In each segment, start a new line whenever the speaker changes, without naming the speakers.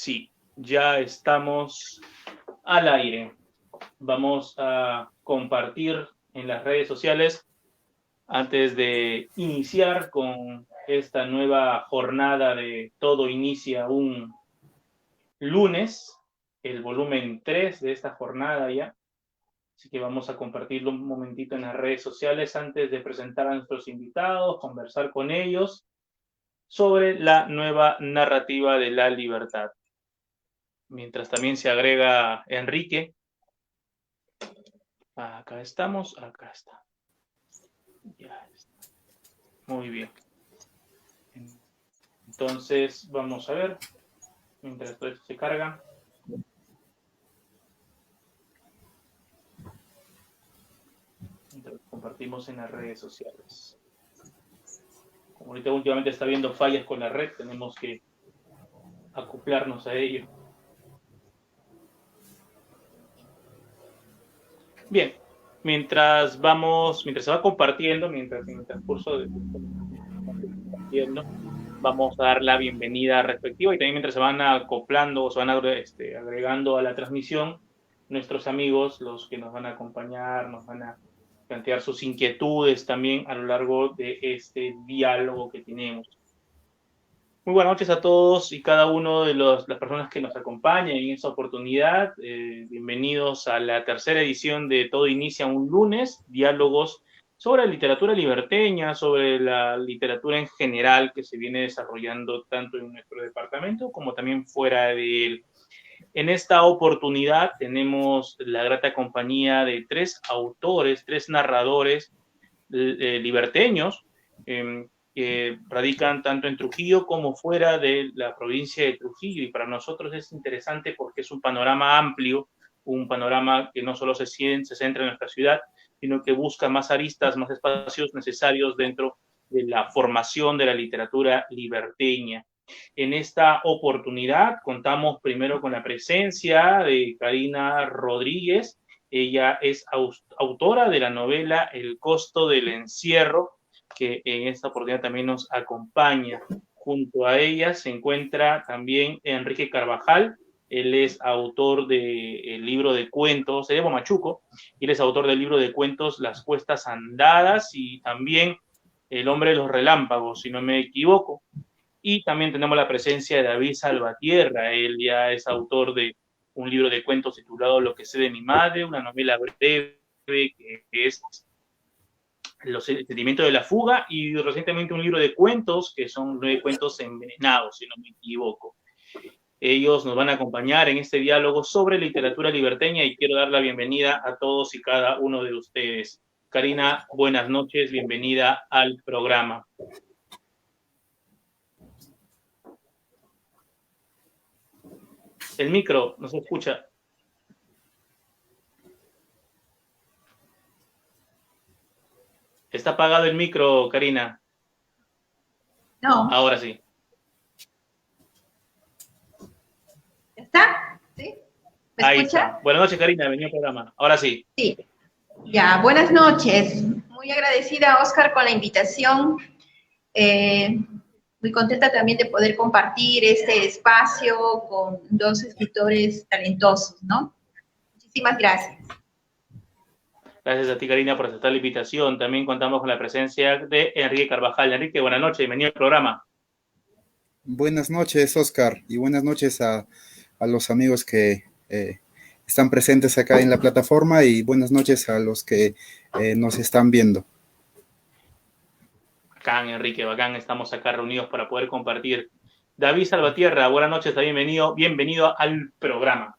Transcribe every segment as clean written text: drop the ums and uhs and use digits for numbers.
Sí, ya estamos al aire. Vamos a compartir en las redes sociales antes de iniciar con esta nueva jornada de Todo Inicia un lunes, el volumen 3 de esta jornada ya. Así que vamos a compartirlo un momentito en las redes sociales antes de presentar a nuestros invitados, conversar con ellos sobre la nueva narrativa de la libertad. Mientras también se agrega Enrique. Acá estamos, acá está. Ya está. Muy bien. Entonces, vamos a ver, mientras todo esto se carga. Mientras compartimos en las redes sociales. Como ahorita últimamente está habiendo fallas con la red, tenemos que acoplarnos a ello. Bien, mientras se va compartiendo, mientras en el transcurso de compartiendo, vamos a dar la bienvenida respectiva y también mientras se van acoplando o se van agregando a la transmisión, nuestros amigos, los que nos van a acompañar, nos van a plantear sus inquietudes también a lo largo de este diálogo que tenemos. Muy buenas noches a todos y cada uno de las personas que nos acompañan en esta oportunidad. Bienvenidos a la tercera edición de Todo Inicia un lunes, diálogos sobre la literatura liberteña, sobre la literatura en general que se viene desarrollando tanto en nuestro departamento como también fuera de él. En esta oportunidad tenemos la grata compañía de tres autores, tres narradores liberteños, que radican tanto en Trujillo como fuera de la provincia de Trujillo, y para nosotros es interesante porque es un panorama amplio, un panorama que no solo se centra en nuestra ciudad, sino que busca más aristas, más espacios necesarios dentro de la formación de la literatura liberteña. En esta oportunidad contamos primero con la presencia de Karina Rodríguez. Ella es autora de la novela El costo del encierro, que en esta oportunidad también nos acompaña. Junto a ella se encuentra también Enrique Carvajal. Él es autor del libro de cuentos, se llama Machuco, y él es autor del libro de cuentos Las Cuestas Andadas y también El Hombre de los Relámpagos, si no me equivoco. Y también tenemos la presencia de David Salvatierra. Él ya es autor de un libro de cuentos titulado Lo que sé de mi madre, una novela breve que es El sentimiento de la fuga, y recientemente un libro de cuentos que son 9 cuentos envenenados, si no me equivoco. Ellos nos van a acompañar en este diálogo sobre literatura liberteña y quiero dar la bienvenida a todos y cada uno de ustedes. Karina, buenas noches, bienvenida al programa. El micro no se escucha. Está apagado el micro, Karina.
No.
Ahora sí.
¿Está? ¿Sí? ¿Me
Ahí
escucha?
está. Buenas noches, Karina, bienvenido al programa. Ahora sí.
Sí. Ya, buenas noches. Muy agradecida, Oscar, con la invitación. Muy contenta también de poder compartir este espacio con dos escritores talentosos, ¿no? Muchísimas gracias.
Gracias a ti, Karina, por aceptar la invitación. También contamos con la presencia de Enrique Carvajal. Enrique, buenas noches, bienvenido al programa.
Buenas noches, Oscar, y buenas noches a los amigos que están presentes acá en la plataforma, y buenas noches a los que nos están viendo.
Bacán, Enrique, bacán, estamos acá reunidos para poder compartir. David Salvatierra, buenas noches, bienvenido al programa.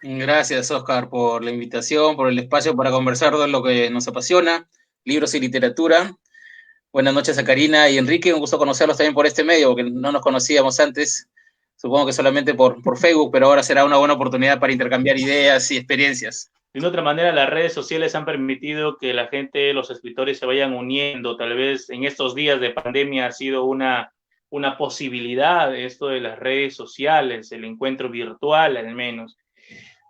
Gracias, Oscar, por la invitación, por el espacio para conversar de lo que nos apasiona, libros y literatura. Buenas noches a Karina y Enrique, un gusto conocerlos también por este medio, porque no nos conocíamos antes, supongo que solamente por Facebook, pero ahora será una buena oportunidad para intercambiar ideas y experiencias.
De otra manera, las redes sociales han permitido que la gente, los escritores, se vayan uniendo. Tal vez en estos días de pandemia ha sido una posibilidad esto de las redes sociales, el encuentro virtual al menos.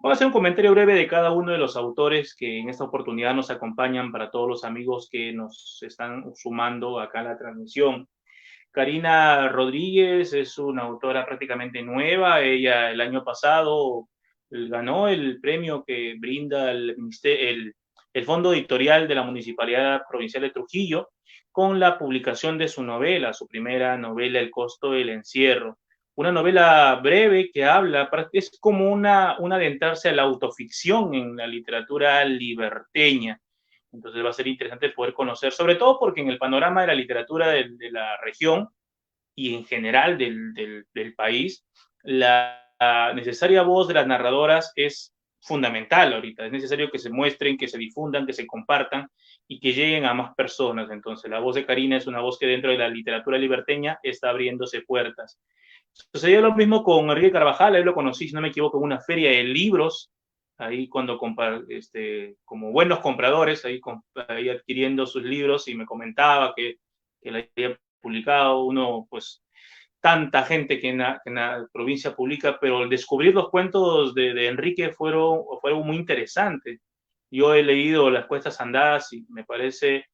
Vamos a hacer un comentario breve de cada uno de los autores que en esta oportunidad nos acompañan, para todos los amigos que nos están sumando acá a la transmisión. Karina Rodríguez es una autora prácticamente nueva. Ella el año pasado ganó el premio que brinda el Fondo Editorial de la Municipalidad Provincial de Trujillo con la publicación de su novela, su primera novela, El costo del encierro. Una novela breve que habla, es como una adentrarse a la autoficción en la literatura liberteña. Entonces va a ser interesante poder conocer, sobre todo porque en el panorama de la literatura de la región y en general del país, la necesaria voz de las narradoras es fundamental ahorita. Es necesario que se muestren, que se difundan, que se compartan y que lleguen a más personas. Entonces la voz de Karina es una voz que dentro de la literatura liberteña está abriéndose puertas. Sucedió lo mismo con Enrique Carvajal. Ahí lo conocí, si no me equivoco, en una feria de libros, ahí cuando como buenos compradores, ahí adquiriendo sus libros, y me comentaba que la había publicado uno, pues tanta gente que en la provincia publica, pero al descubrir los cuentos de Enrique fue algo muy interesante. Yo he leído Las Cuestas Andadas y me parece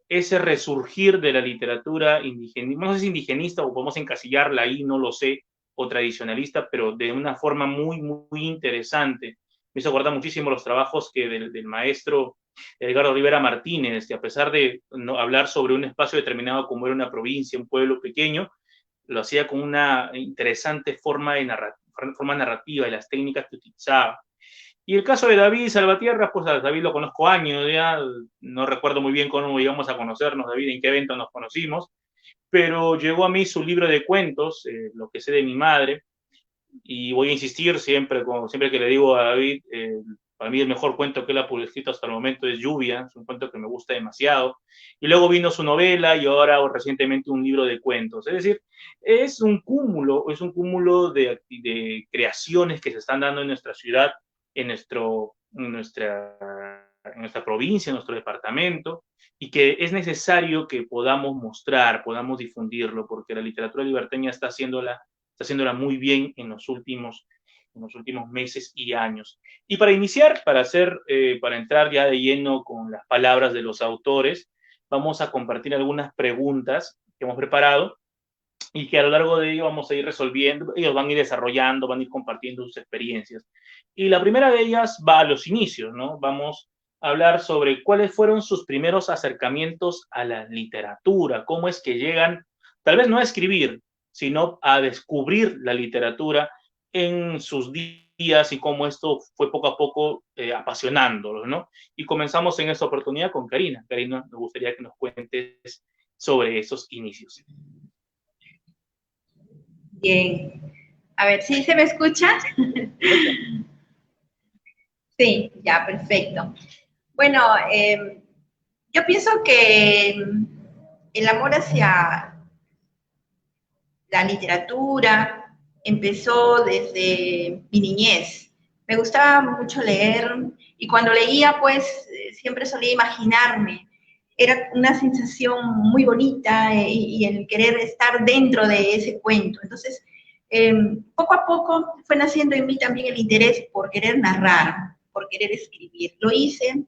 ese resurgir de la literatura indigenista, no sé si indigenista o podemos encasillarla ahí, no lo sé, o tradicionalista, pero de una forma muy, muy interesante. Me hizo acordar muchísimo los trabajos del maestro Edgardo Rivera Martínez, que a pesar de no hablar sobre un espacio determinado como era una provincia, un pueblo pequeño, lo hacía con una interesante forma narrativa y las técnicas que utilizaba. Y el caso de David Salvatierra, pues a David lo conozco años, ya no recuerdo muy bien cómo íbamos a conocernos, David, en qué evento nos conocimos, pero llegó a mí su libro de cuentos, Lo que sé de mi madre, y voy a insistir siempre que le digo a David, para mí el mejor cuento que él ha publicado hasta el momento es Lluvia, es un cuento que me gusta demasiado, y luego vino su novela y ahora recientemente un libro de cuentos. Es decir, es un cúmulo de creaciones que se están dando en nuestra ciudad, en nuestra provincia, en nuestro departamento, y que es necesario que podamos mostrar, podamos difundirlo, porque la literatura liberteña está haciéndola muy bien en los últimos meses y años. Y para iniciar, para entrar ya de lleno con las palabras de los autores, vamos a compartir algunas preguntas que hemos preparado y que a lo largo de ello vamos a ir resolviendo. Ellos van a ir desarrollando, van a ir compartiendo sus experiencias. Y la primera de ellas va a los inicios, ¿no? Vamos a hablar sobre cuáles fueron sus primeros acercamientos a la literatura, cómo es que llegan, tal vez no a escribir, sino a descubrir la literatura en sus días y cómo esto fue poco a poco apasionándolos, ¿no? Y comenzamos en esta oportunidad con Karina. Karina, me gustaría que nos cuentes sobre esos inicios.
Bien. A ver, ¿sí se me escucha? Sí, ya, perfecto. Bueno, yo pienso que el amor hacia la literatura empezó desde mi niñez. Me gustaba mucho leer y cuando leía, pues, siempre solía imaginarme. Era una sensación muy bonita y el querer estar dentro de ese cuento. Entonces, poco a poco fue naciendo en mí también el interés por querer narrar, por querer escribir. Lo hice,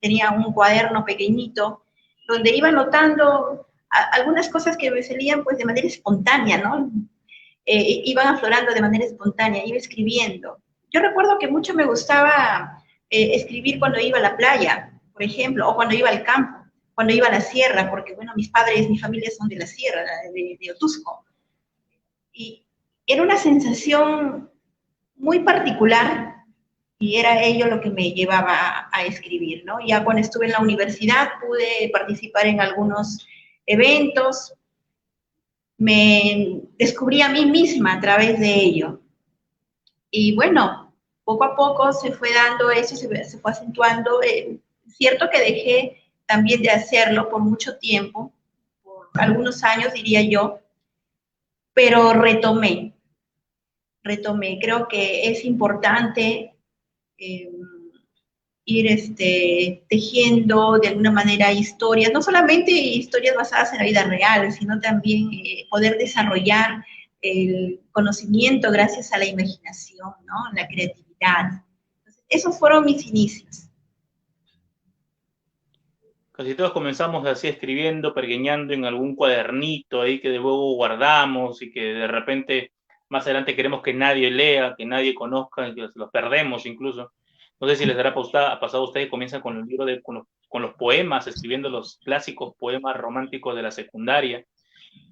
tenía un cuaderno pequeñito donde iba anotando algunas cosas que me salían pues de manera espontánea, ¿no? Iban aflorando de manera espontánea, iba escribiendo. Yo recuerdo que mucho me gustaba escribir cuando iba a la playa, por ejemplo, o cuando iba al campo, cuando iba a la sierra, porque, bueno, mi familia son de la sierra, de Otusco. Y era una sensación muy particular y era ello lo que me llevaba a escribir, ¿no? Ya cuando estuve en la universidad pude participar en algunos eventos, me descubrí a mí misma a través de ello. Y bueno, poco a poco se fue dando eso, se fue acentuando. Cierto que dejé también de hacerlo por mucho tiempo, por algunos años diría yo, pero retomé. Creo que es importante ir tejiendo de alguna manera historias, no solamente historias basadas en la vida real, sino también poder desarrollar el conocimiento gracias a la imaginación, ¿no? La creatividad. Entonces, esos fueron mis inicios.
Casi todos comenzamos así escribiendo, pergeñando en algún cuadernito ahí que luego guardamos y que de repente más adelante queremos que nadie lea, que nadie conozca, que los perdemos incluso. No sé si les ha pasado a ustedes que comienzan con el libro con los poemas, escribiendo los clásicos poemas románticos de la secundaria.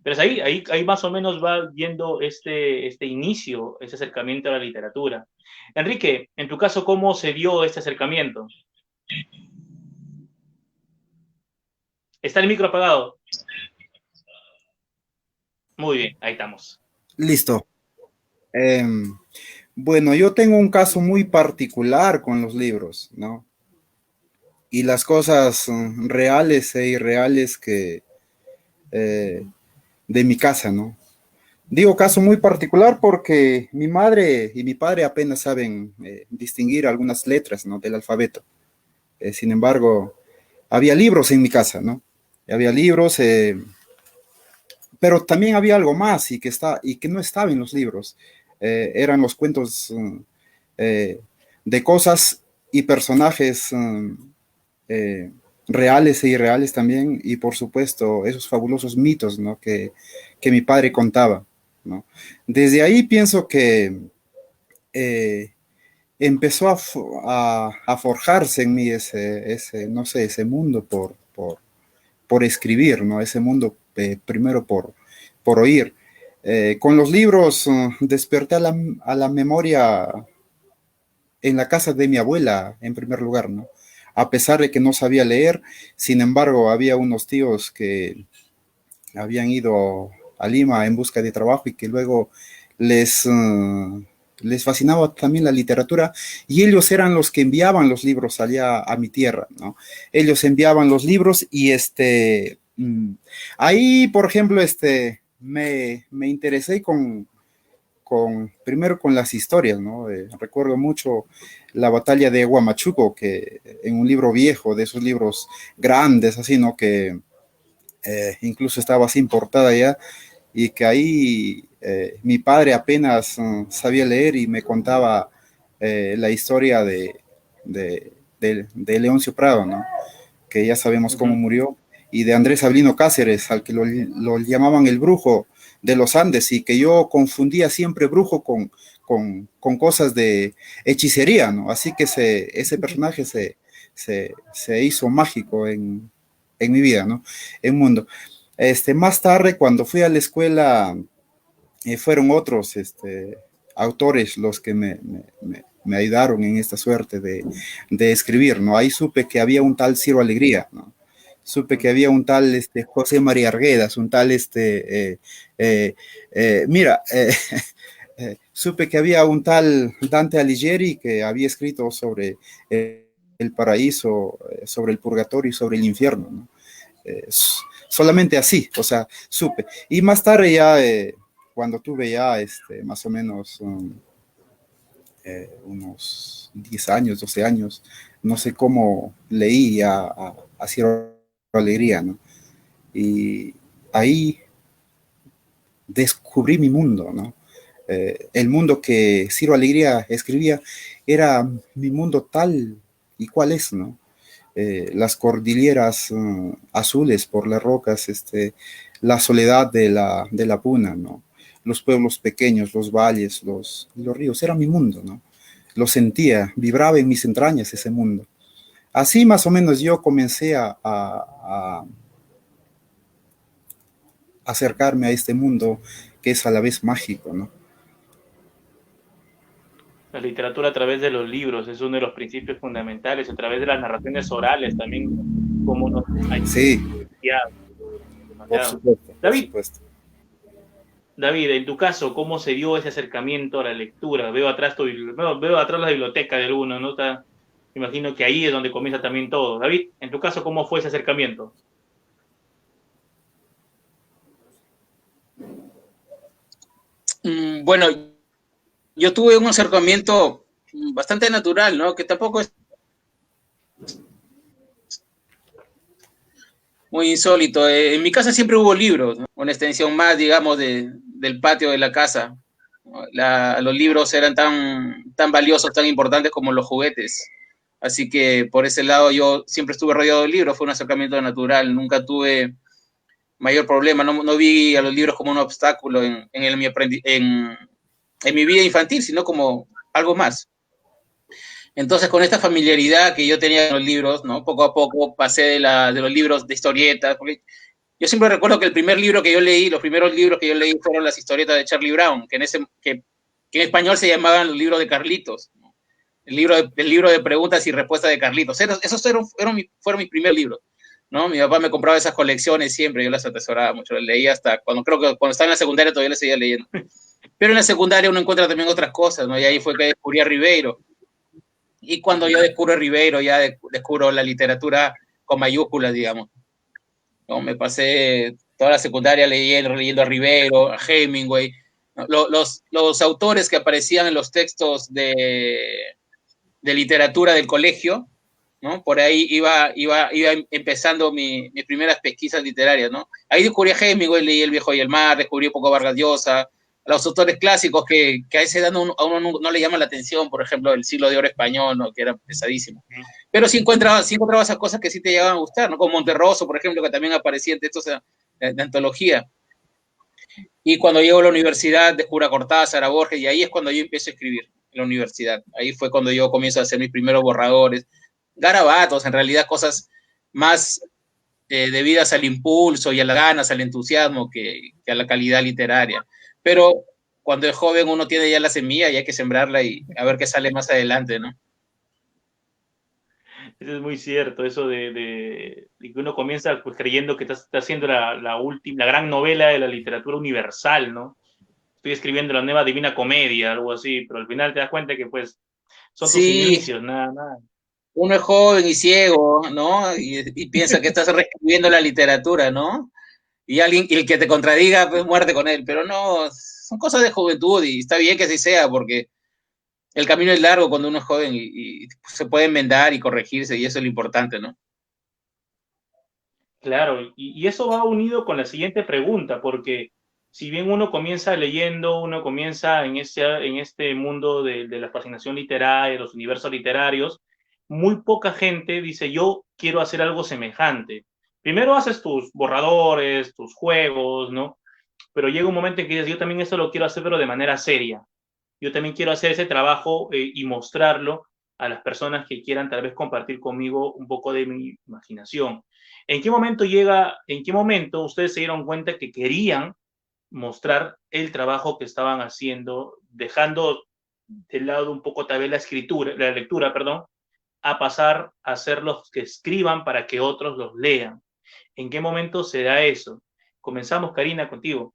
Pero es ahí más o menos va viendo este inicio, ese acercamiento a la literatura. Enrique, en tu caso, ¿cómo se dio este acercamiento? ¿Está el micro apagado? Muy bien, ahí estamos.
Listo. Bueno, yo tengo un caso muy particular con los libros, ¿no? Y las cosas reales e irreales de mi casa, ¿no? Digo caso muy particular porque mi madre y mi padre apenas saben distinguir algunas letras, ¿no? Del alfabeto. Sin embargo, había libros en mi casa, ¿no? Había libros, pero también había algo más y que no estaba en los libros. Eran los cuentos de cosas y personajes eh, reales e irreales también, y por supuesto esos fabulosos mitos, ¿no? que mi padre contaba, ¿no? Desde ahí pienso que eh, empezó a forjarse en mí no sé, ese mundo por escribir, ¿no? Ese mundo primero por oír. Con los libros desperté a la memoria en la casa de mi abuela, en primer lugar, ¿no? A pesar de que no sabía leer, sin embargo, había unos tíos que habían ido a Lima en busca de trabajo y que luego les, les fascinaba también la literatura, y ellos eran los que enviaban los libros allá a mi tierra, ¿no? Ellos enviaban los libros y ahí, por ejemplo, me interesé primero con las historias, ¿no? Recuerdo mucho la batalla de Huamachuco, que en un libro viejo, de esos libros grandes, así, ¿no? Que incluso estaba así importada ya, y que ahí mi padre apenas sabía leer y me contaba la historia de Leoncio Prado, ¿no? Que ya sabemos cómo murió, y de Andrés Sabino Cáceres, al que lo llamaban el brujo de los Andes, y que yo confundía siempre brujo con cosas de hechicería, ¿no? Así que ese personaje se hizo mágico en mi vida, ¿no? En mundo. Más tarde, cuando fui a la escuela, fueron otros autores los que me ayudaron en esta suerte de escribir, ¿no? Ahí supe que había un tal Ciro Alegría, ¿no? Supe que había un tal José María Arguedas, un tal supe que había un tal Dante Alighieri que había escrito sobre el paraíso, sobre el purgatorio y sobre el infierno, ¿no? Solamente así, o sea, supe. Y más tarde ya, cuando tuve ya más o menos unos 10 años, 12 años, no sé cómo leí a Ciro Alegría, ¿no? Y ahí descubrí mi mundo, ¿no? El mundo que Ciro Alegría escribía era mi mundo tal y cual es, ¿no? Las cordilleras azules por las rocas, la soledad de la puna, ¿no? Los pueblos pequeños, los valles, los ríos, era mi mundo, ¿no? Lo sentía, vibraba en mis entrañas ese mundo. Así más o menos yo comencé a acercarme a este mundo que es a la vez mágico, ¿no?
La literatura a través de los libros es uno de los principios fundamentales, a través de las narraciones orales también, como nos hay.
Sí,
Demasiado.
por supuesto.
David,
por supuesto.
David, en tu caso, ¿cómo se dio ese acercamiento a la lectura? Veo atrás la biblioteca de alguno, ¿no? Me imagino que ahí es donde comienza también todo. David, en tu caso, ¿cómo fue ese acercamiento?
Bueno, yo tuve un acercamiento bastante natural, ¿no? Que tampoco es muy insólito. En mi casa siempre hubo libros, ¿no? Una extensión más, digamos, del patio de la casa. Los libros eran tan valiosos, tan importantes como los juguetes. Así que por ese lado yo siempre estuve rodeado de libros, fue un acercamiento natural, nunca tuve mayor problema, no vi a los libros como un obstáculo en mi vida infantil, sino como algo más. Entonces, con esta familiaridad que yo tenía con los libros, ¿no? Poco a poco pasé de los libros de historietas, porque yo siempre recuerdo que el primer libro que yo leí, los primeros libros que yo leí fueron las historietas de Charlie Brown, que en español se llamaban los libros de Carlitos, ¿no? El libro de preguntas y respuestas de Carlitos. Esos fueron mis primeros libros, ¿no? Mi papá me compraba esas colecciones siempre, yo las atesoraba mucho, las leía hasta cuando estaba en la secundaria todavía les seguía leyendo. Pero en la secundaria uno encuentra también otras cosas, ¿no? Y ahí fue que descubrí a Ribeiro. Y cuando yo descubro a Ribeiro, ya descubro la literatura con mayúsculas, digamos, ¿no? Me pasé toda la secundaria leyendo a Ribeiro, a Hemingway, ¿no? Los autores que aparecían en los textos de literatura del colegio, ¿no? Por ahí iba empezando mis primeras pesquisas literarias, ¿no? Ahí descubrí a Hemingway, leí El viejo y el mar, descubrí un poco a Vargas Llosa, a los autores clásicos que a esa edad a uno no le llama la atención, por ejemplo, El siglo de oro español, ¿no? Que era pesadísimo. Pero sí encontraba esas cosas que sí te llegaban a gustar, ¿no? Como Monterroso, por ejemplo, que también aparecía en textos de antología. Y cuando llego a la universidad, descubro a Cortázar, a Borges, y ahí es cuando yo empiezo a escribir en la universidad. Ahí fue cuando yo comienzo a hacer mis primeros borradores, garabatos, en realidad cosas más debidas al impulso y a las ganas, al entusiasmo que a la calidad literaria. Pero cuando es joven uno tiene ya la semilla y hay que sembrarla y a ver qué sale más adelante, ¿no?
Eso es muy cierto, eso de que uno comienza pues, creyendo que está haciendo la gran novela de la literatura universal, ¿no? Estoy escribiendo la nueva Divina Comedia, algo así, pero al final te das cuenta que pues son tus
Sí,
inicios, nada.
uno es joven y ciego, ¿no? Y piensa que estás reescribiendo la literatura, ¿no? Y el que te contradiga, pues muerte con él. Pero no, son cosas de juventud y está bien que así sea, porque el camino es largo cuando uno es joven y se puede enmendar y corregirse, y eso es lo importante, ¿no?
Claro, y eso va unido con la siguiente pregunta, porque si bien uno comienza leyendo, uno comienza en este mundo de la fascinación literaria, de los universos literarios, muy poca gente dice, yo quiero hacer algo semejante. Primero haces tus borradores, tus juegos, ¿no? Pero llega un momento en que dices, yo también esto lo quiero hacer, pero de manera seria. Yo también quiero hacer ese trabajo y mostrarlo a las personas que quieran tal vez compartir conmigo un poco de mi imaginación. ¿En qué momento ustedes se dieron cuenta que querían mostrar el trabajo que estaban haciendo, dejando de lado un poco tal vez la lectura, perdón, a pasar a ser los que escriban para que otros los lean? ¿En qué momento se da eso? Comenzamos, Karina, contigo.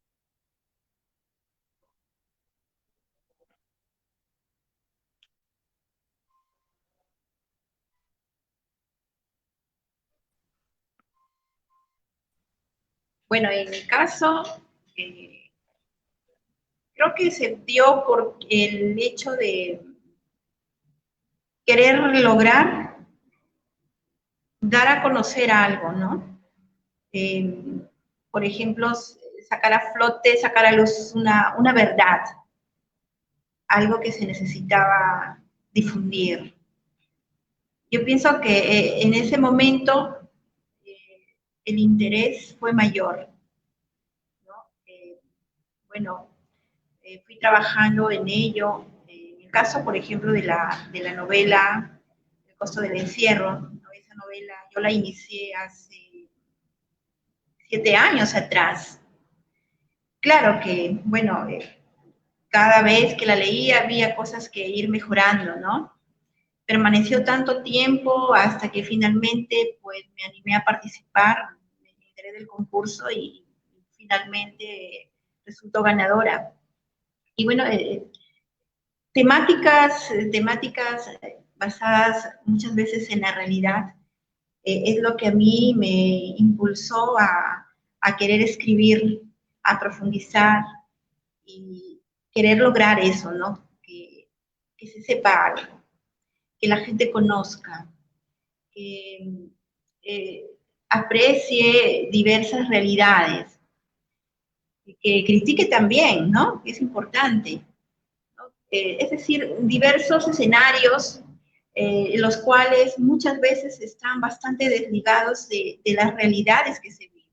Bueno, en mi caso, creo que se dio por el hecho de querer lograr dar a conocer algo, ¿no? Eh, por ejemplo, sacar a flote, sacar a luz una verdad, algo que se necesitaba difundir. Yo pienso que en ese momento el interés fue mayor, ¿no? Bueno, fui trabajando en ello. En el caso, por ejemplo, de la novela El costo del encierro, ¿no? Esa novela yo la inicié hace 7 años atrás. Claro que, bueno, cada vez que la leía había cosas que ir mejorando, ¿no? Permaneció tanto tiempo hasta que finalmente pues me animé a participar, me enteré del concurso y finalmente resultó ganadora. Y bueno, temáticas basadas muchas veces en la realidad es lo que a mí me impulsó a querer escribir, a profundizar y querer lograr eso, ¿no? Que se sepa algo, que la gente conozca, que aprecie diversas realidades, que critique también, ¿no? Que es importante. ¿No? Es decir, diversos escenarios los cuales muchas veces están bastante desligados de las realidades que se viven,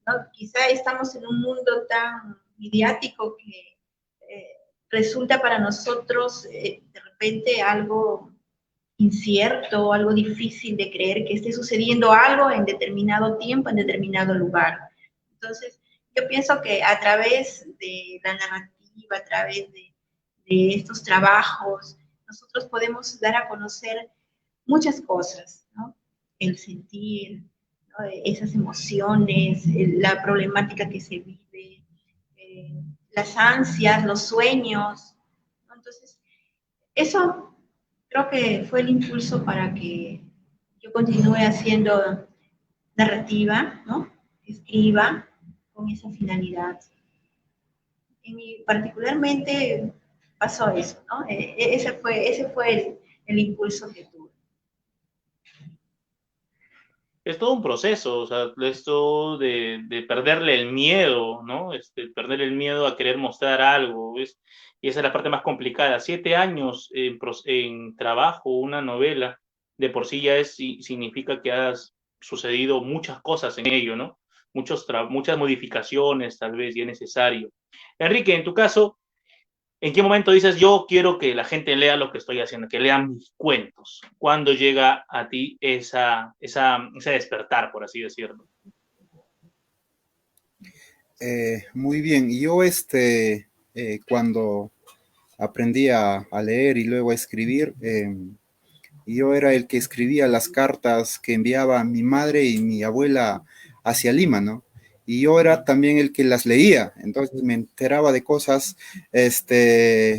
¿no? Quizá estamos en un mundo tan mediático que resulta para nosotros de repente algo incierto, algo difícil de creer que esté sucediendo algo en determinado tiempo, en determinado lugar. Entonces, yo pienso que a través de la narrativa, a través de estos trabajos, nosotros podemos dar a conocer muchas cosas, ¿no? El sentir, ¿no? Esas emociones, la problemática que se vive, las ansias, los sueños, ¿no? Entonces, eso creo que fue el impulso para que yo continúe haciendo narrativa, ¿no? Escriba con esa finalidad. Particularmente pasó eso, ¿no? Ese fue el impulso que tuve.
Es todo un proceso, o sea, esto de perderle el miedo, ¿no? Perder el miedo a querer mostrar algo, ¿ves? Y esa es la parte más complicada. 7 años en trabajo, una novela, de por sí ya significa que has sucedido muchas cosas en ello, ¿no? Muchas modificaciones, tal vez, y es necesario. Enrique, en tu caso, ¿en qué momento dices yo quiero que la gente lea lo que estoy haciendo, que lean mis cuentos? ¿Cuándo llega a ti ese despertar, por así decirlo?
Muy bien, yo cuando aprendí a leer y luego a escribir, yo era el que escribía las cartas que enviaba mi madre y mi abuela hacia Lima, ¿no? Y yo era también el que las leía, entonces me enteraba de cosas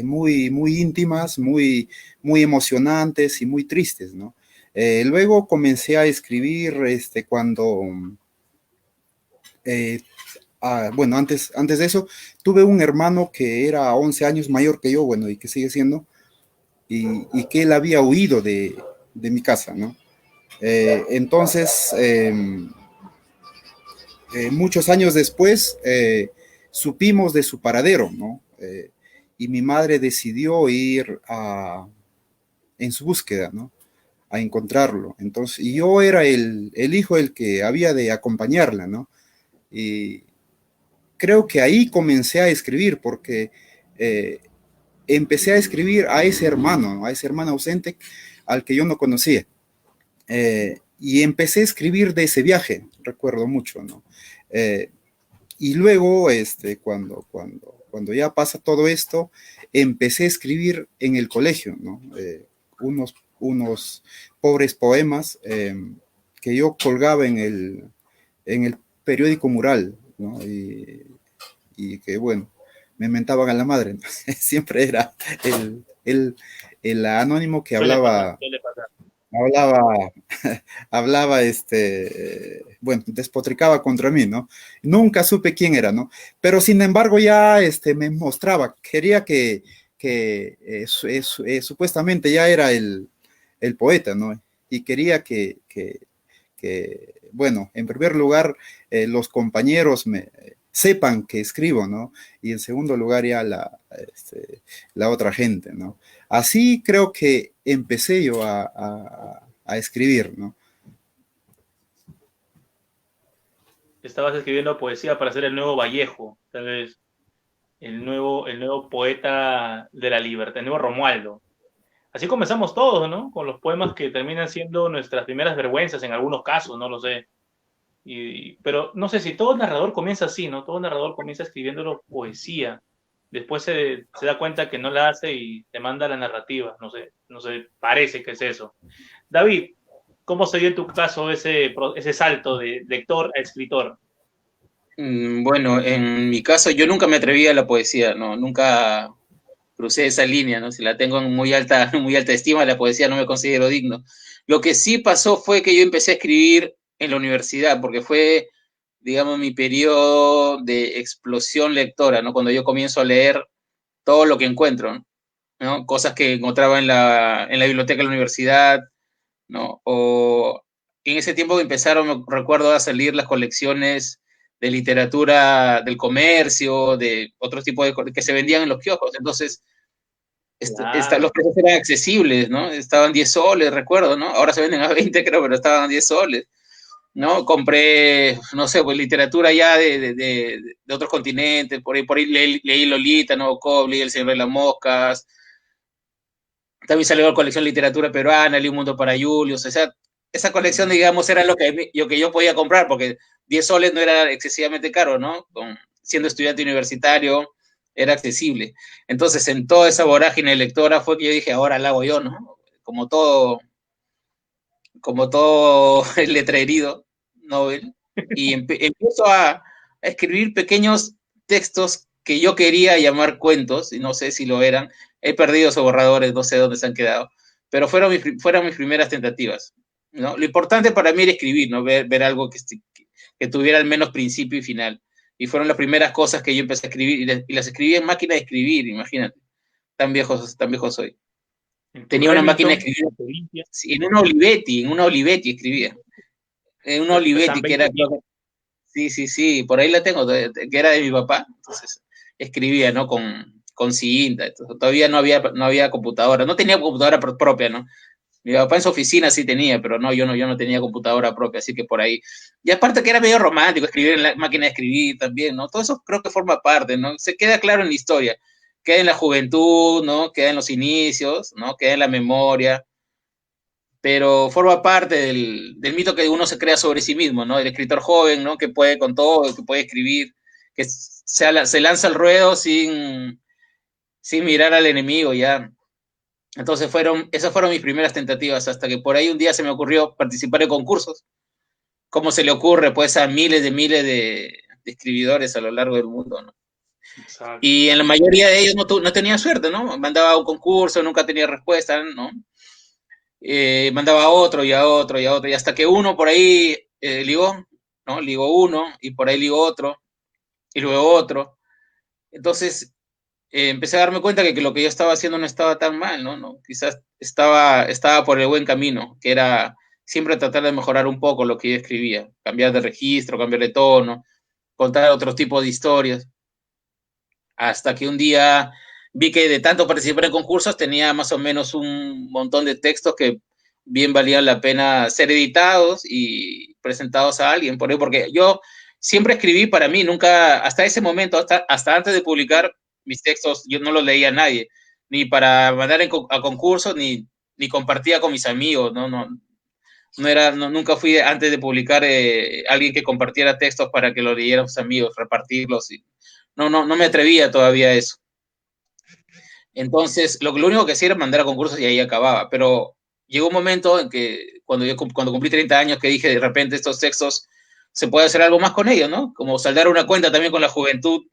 muy, muy íntimas, muy, muy emocionantes y muy tristes, ¿no? Luego comencé a escribir cuando, bueno, antes de eso, tuve un hermano que era 11 años mayor que yo, bueno, y que sigue siendo, y que él había huido de mi casa, ¿no? Entonces, muchos años después, supimos de su paradero, ¿no? Y mi madre decidió ir en su búsqueda, ¿no? A encontrarlo. Entonces, y yo era el hijo el que había de acompañarla, ¿no? Y creo que ahí comencé a escribir, porque empecé a escribir a ese hermano, a ese hermano ausente al que yo no conocía. Y empecé a escribir de ese viaje, recuerdo mucho, ¿no? Y luego, cuando ya pasa todo esto, empecé a escribir en el colegio, ¿no? Unos pobres poemas que yo colgaba en el periódico Mural, ¿no? Y que, bueno, me mentaban a la madre, ¿no? Siempre era el anónimo que hablaba, hablaba, bueno, despotricaba contra mí, ¿no? Nunca supe quién era, ¿no? Pero sin embargo ya me mostraba, quería que supuestamente ya era el poeta, ¿no? Y quería que, bueno, en primer lugar, los compañeros sepan que escribo, ¿no? Y en segundo lugar ya la otra gente, ¿no? Así creo que empecé yo a escribir, ¿no?
Estabas escribiendo poesía para ser el nuevo Vallejo, tal vez el nuevo poeta de la libertad, el nuevo Romualdo. Así comenzamos todos, ¿no? Con los poemas que terminan siendo nuestras primeras vergüenzas en algunos casos, no lo sé. Pero no sé si todo narrador comienza así, ¿no? Todo narrador comienza escribiéndolo poesía. Después se da cuenta que no la hace y te manda la narrativa. No sé, parece que es eso. David, ¿cómo se dio en tu caso ese salto de lector a escritor?
Bueno, en mi caso yo nunca me atreví a la poesía, ¿no? Nunca crucé esa línea, ¿no? Si la tengo en muy alta estima, la poesía no me considero digno. Lo que sí pasó fue que yo empecé a escribir en la universidad, porque fue, digamos, mi periodo de explosión lectora, ¿no? Cuando yo comienzo a leer todo lo que encuentro, ¿no? Cosas que encontraba en la biblioteca de la universidad, ¿no? O en ese tiempo empezaron, recuerdo, a salir las colecciones de literatura del comercio, de otros tipos de que se vendían en los kioscos. Entonces,
Claro.
Los precios eran accesibles, ¿no? Estaban 10 soles, recuerdo, ¿no? Ahora se venden a 20, creo, pero estaban 10 soles, ¿no? Compré, no sé, pues literatura ya de otros continentes, por ahí leí Lolita, ¿no? Cobley, El Señor de las Moscas, también salió la colección Literatura Peruana, leí Un Mundo para Julius, o sea, esa colección, digamos, era lo que yo podía comprar, porque 10 soles no era excesivamente caro, ¿no? Siendo estudiante universitario, era accesible. Entonces, en toda esa vorágine lectora fue que yo dije, ahora la hago yo, ¿no? Como todo el letrerido Nobel, y empiezo a escribir pequeños textos que yo quería llamar cuentos, y no sé si lo eran, he perdido esos borradores, no sé dónde se han quedado, pero fueron mis primeras tentativas, ¿no? Lo importante para mí era escribir, ¿no? Ver algo que tuviera al menos principio y final, y fueron las primeras cosas que yo empecé a escribir, y las escribí en máquina de escribir, imagínate, tan viejo soy.
En tu
Tenía una máquina de
Remington,
escribir,
te limpia.
sí, en una Olivetti escribía, en una
Pesan
Olivetti que
20
era,
kilos.
sí, por ahí la tengo, que era de mi papá, entonces escribía, ¿no? Con cinta, entonces, todavía no había computadora, no tenía computadora propia, ¿no? Mi papá en su oficina sí tenía, pero no, yo no tenía computadora propia, así que por ahí. Y aparte que era medio romántico escribir en la máquina de escribir también, ¿no? Todo eso creo que forma parte, ¿no? Se queda claro en la historia, queda en la juventud, ¿no? Queda en los inicios, ¿no? Queda en la memoria, pero forma parte del mito que uno se crea sobre sí mismo, ¿no? El escritor joven, ¿no? Que puede con todo, que puede escribir, que se lanza al ruedo sin mirar al enemigo, ya. Entonces esas fueron mis primeras tentativas, hasta que por ahí un día se me ocurrió participar en concursos. ¿Cómo se le ocurre, pues, a miles de escribidores a lo largo del mundo, ¿no?
Exacto.
Y en la mayoría de ellos no tenía suerte, ¿no? Mandaba a un concurso, nunca tenía respuesta, ¿no? Mandaba a otro y a otro y a otro, y hasta que uno por ahí ligó, ¿no? Ligó uno, y por ahí ligó otro, y luego otro. Entonces empecé a darme cuenta que lo que yo estaba haciendo no estaba tan mal, ¿no? Quizás estaba por el buen camino, que era siempre tratar de mejorar un poco lo que yo escribía, cambiar de registro, cambiar de tono, contar otro tipo de historias, hasta que un día vi que de tanto participar en concursos tenía más o menos un montón de textos que bien valían la pena ser editados y presentados a alguien, porque yo siempre escribí para mí, nunca, hasta ese momento, hasta antes de publicar mis textos, yo no los leía a nadie, ni para mandar a concursos, ni compartía con mis amigos, nunca fui antes de publicar alguien que compartiera textos para que lo leyeran sus amigos, repartirlos, no me atrevía todavía a eso. Entonces, lo único que hacía era mandar a concursos y ahí acababa. Pero llegó un momento en que, cuando cumplí 30 años, que dije, de repente estos textos se puede hacer algo más con ellos, ¿no? Como saldar una cuenta también con la juventud,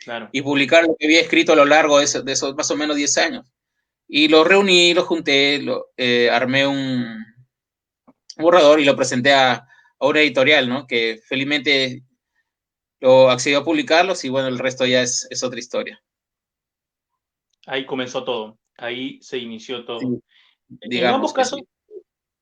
Claro.
y publicar lo que había escrito a lo largo de esos más o menos 10 años. Y lo reuní, lo junté, armé un borrador y lo presenté a una editorial, ¿no? Que felizmente lo accedió a publicarlos, y bueno, el resto ya es otra historia.
Ahí comenzó todo. Ahí se inició todo.
Sí,
En ambos
digamos que
casos,
sí.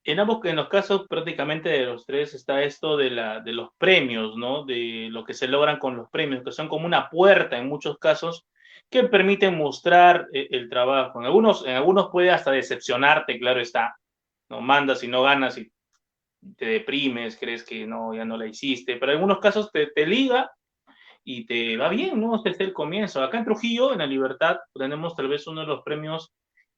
en los casos prácticamente de los tres está esto de los premios, ¿no? De lo que se logran con los premios, que son como una puerta en muchos casos que permiten mostrar el trabajo. En algunos puede hasta decepcionarte, claro está. No mandas y no ganas y te deprimes, crees que no, ya no la hiciste, pero en algunos casos te liga y te va bien, ¿no? Este es el comienzo. Acá en Trujillo, en La Libertad, tenemos tal vez uno de los premios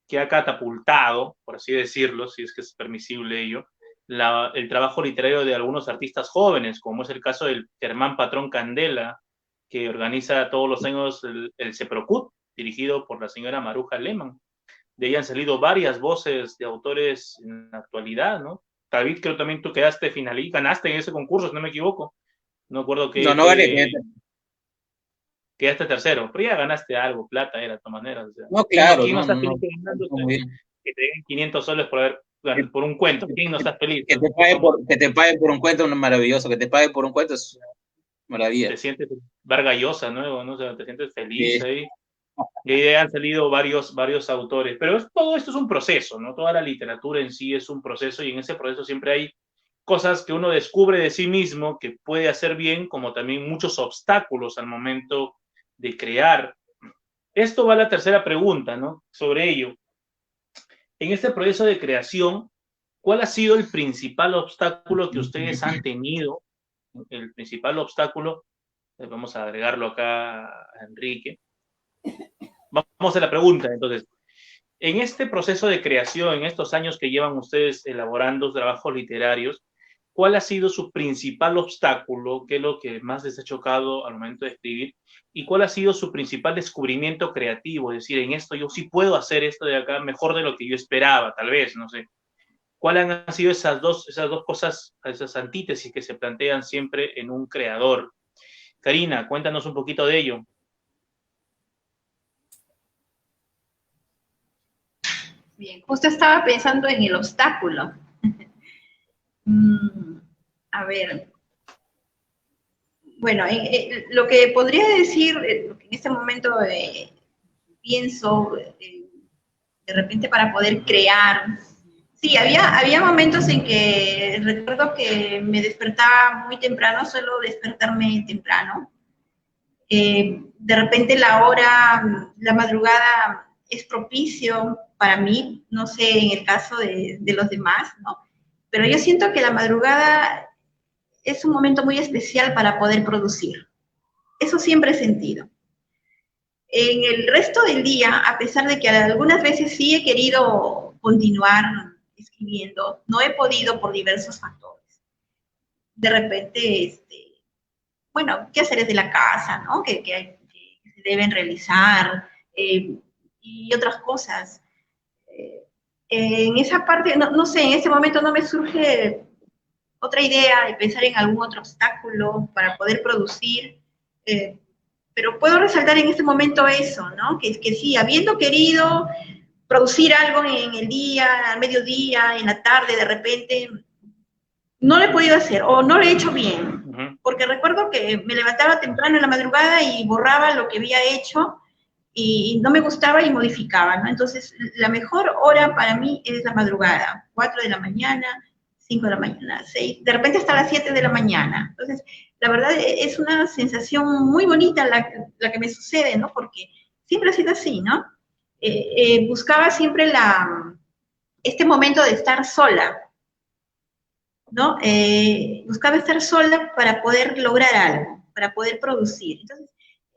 que ha catapultado, por así decirlo, si es que es permisible ello, el trabajo literario de algunos artistas jóvenes, como es el caso del Germán Patrón Candela, que organiza todos los años el CEPROCUT, dirigido por la señora Maruja Lehmann. De ahí han salido varias voces de autores en la actualidad, ¿no? David, creo también tú quedaste finalista, ganaste en ese concurso, si no me equivoco. No recuerdo
No gané.
quedaste tercero, pero ya ganaste algo, plata era de todas maneras. O sea,
No, claro,
¿quién no está feliz
no,
ganándote
muy bien.
que te den 500 soles
Que,
por un cuento? ¿Quién no está feliz?
que te paguen por un cuento es maravilloso, que te paguen por un cuento es
Te
maravilla.
sientes vargallosa, ¿no? ¿no? O sea, te sientes feliz
Sí,
ahí. Y ahí han salido varios autores. Pero todo esto es un proceso, ¿no? Toda la literatura en sí es un proceso y en ese proceso siempre hay cosas que uno descubre de sí mismo que puede hacer bien, como también muchos obstáculos al momento de crear. esto va a la tercera pregunta, ¿no? Sobre ello. En este proceso de creación, ¿cuál ha sido el principal obstáculo que ustedes han tenido? El principal obstáculo, vamos a agregarlo acá a Enrique. Vamos a la pregunta, entonces. En este proceso de creación, en estos años que llevan ustedes elaborando trabajos literarios, ¿cuál ha sido su principal obstáculo? ¿Qué es lo que más les ha chocado al momento de escribir? ¿Y cuál ha sido su principal descubrimiento creativo? Es decir, en esto yo sí puedo hacer esto de acá mejor de lo que yo esperaba, tal vez, no sé. ¿Cuáles han sido esas dos cosas, esas antítesis que se plantean siempre en un creador? Karina, cuéntanos un poquito de ello.
Bien, justo estaba pensando en el obstáculo. A ver. Bueno, lo que podría decir, lo que en este momento pienso, de repente para poder crear. Sí, había momentos en que recuerdo que me despertaba muy temprano, suelo despertarme temprano. De repente la madrugada es propicio para mí, no sé en el caso de los demás, ¿no? Pero yo siento que la madrugada es un momento muy especial para poder producir. Eso siempre he sentido. En el resto del día, a pesar de que algunas veces sí he querido continuar escribiendo, no he podido por diversos factores. De repente, bueno, quehaceres de la casa, ¿no? Que se deben realizar y otras cosas. En esa parte, no sé, en ese momento no me surge otra idea de pensar en algún otro obstáculo para poder producir, pero puedo resaltar en este momento eso, ¿no? Que sí, habiendo querido producir algo en el día, al mediodía, en la tarde, de repente, no lo he podido hacer o no lo he hecho bien, porque recuerdo que me levantaba temprano en la madrugada y borraba lo que había hecho y no me gustaba y modificaba, ¿no? Entonces, la mejor hora para mí es la madrugada, 4 de la mañana, 5 de la mañana, 6, de repente hasta las 7 de la mañana. Entonces, la verdad es una sensación muy bonita la que me sucede, ¿no? Porque siempre ha sido así, ¿no? Buscaba siempre este momento de estar sola, ¿no? Buscaba estar sola para poder lograr algo, para poder producir. Entonces,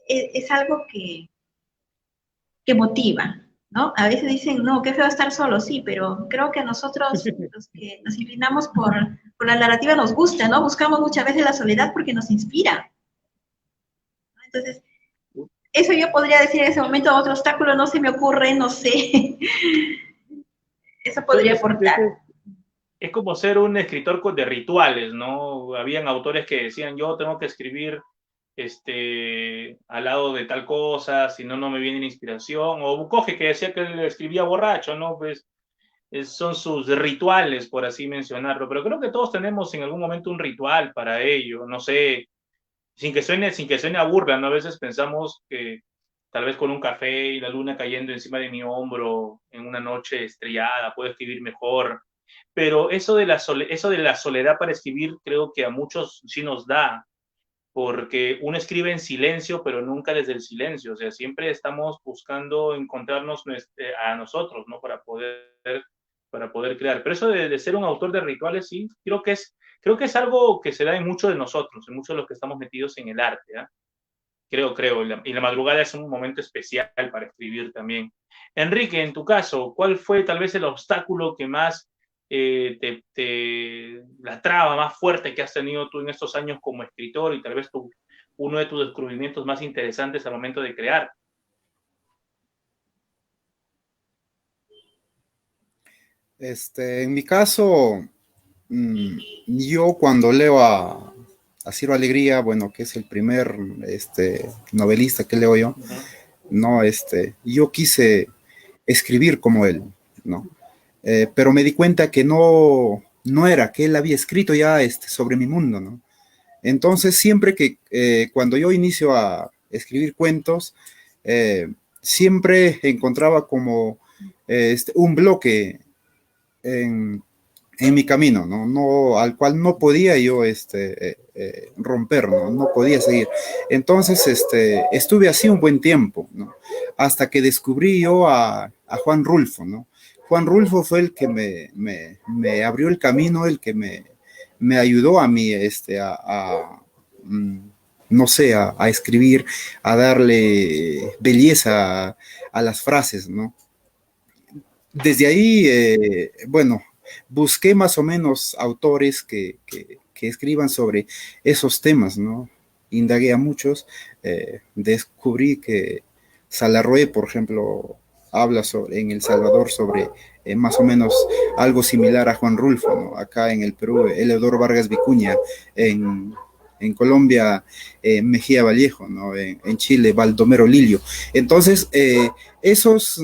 es algo que motiva, ¿no? A veces dicen, no, qué feo estar solo, sí, pero creo que a nosotros, los que nos inclinamos por la narrativa, nos gusta, ¿no? Buscamos muchas veces la soledad porque nos inspira. Entonces, eso yo podría decir en ese momento, otro obstáculo no se me ocurre, no sé. Eso podría aportar.
Es como ser un escritor de rituales, ¿no? Habían autores que decían, yo tengo que escribir al lado de tal cosa, si no, no me viene la inspiración, o Bukowski que decía que él escribía borracho, ¿no? Pues son sus rituales, por así mencionarlo, pero creo que todos tenemos en algún momento un ritual para ello, no sé, sin que suene a burla, ¿no? A veces pensamos que tal vez con un café y la luna cayendo encima de mi hombro en una noche estrellada puedo escribir mejor, pero eso de la soledad para escribir creo que a muchos sí nos da, porque uno escribe en silencio, pero nunca desde el silencio, o sea, siempre estamos buscando encontrarnos a nosotros, ¿no? Para poder crear. Pero eso de ser un autor de rituales, sí, creo que es algo que se da en muchos de nosotros, en muchos de los que estamos metidos en el arte, ¿eh? Creo, y la madrugada es un momento especial para escribir también. Enrique, en tu caso, ¿cuál fue tal vez el obstáculo que más la traba más fuerte que has tenido tú en estos años como escritor y tal vez uno de tus descubrimientos más interesantes al momento de crear?
En mi caso, yo cuando leo a Ciro Alegría, bueno, que es el primer novelista que leo yo, no, yo quise escribir como él, ¿no? Pero me di cuenta que no era, que él había escrito ya sobre mi mundo, ¿no? Entonces, siempre que cuando yo inicio a escribir cuentos, siempre encontraba como un bloque en mi camino, ¿no? Al cual no podía yo romper, ¿no? No podía seguir. Entonces, estuve así un buen tiempo, ¿no? hasta que descubrí yo a Juan Rulfo, ¿no? Juan Rulfo fue el que me abrió el camino, el que me ayudó a mí no sé, a escribir, a darle belleza a las frases, ¿no? Desde ahí, bueno, busqué más o menos autores que escriban sobre esos temas, ¿no? Indagué a muchos, descubrí que Salarrué, por ejemplo, habla en El Salvador sobre más o menos algo similar a Juan Rulfo, ¿no? Acá en el Perú, Eleodoro Vargas Vicuña, en Colombia, Mejía Vallejo, ¿no? En Chile, Baldomero Lillo. Entonces, esos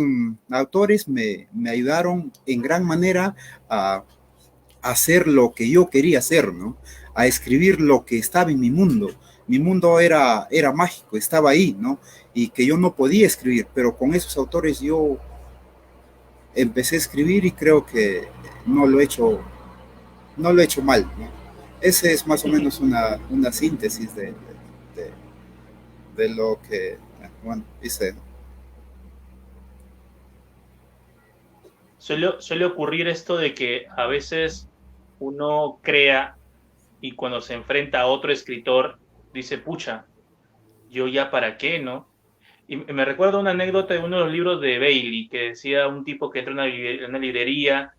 autores me ayudaron en gran manera a hacer lo que yo quería hacer, ¿no? A escribir lo que estaba en mi mundo. Mi mundo era mágico, estaba ahí, ¿no? Y que yo no podía escribir, pero con esos autores yo empecé a escribir y creo que no lo he hecho mal, ¿no? Ese es más o menos una síntesis de lo que, bueno, hice.
Suele ocurrir esto de que a veces uno crea y cuando se enfrenta a otro escritor dice, pucha, yo ya para qué, ¿no? Y me recuerdo una anécdota de uno de los libros de Bailey, que decía un tipo que entra en una librería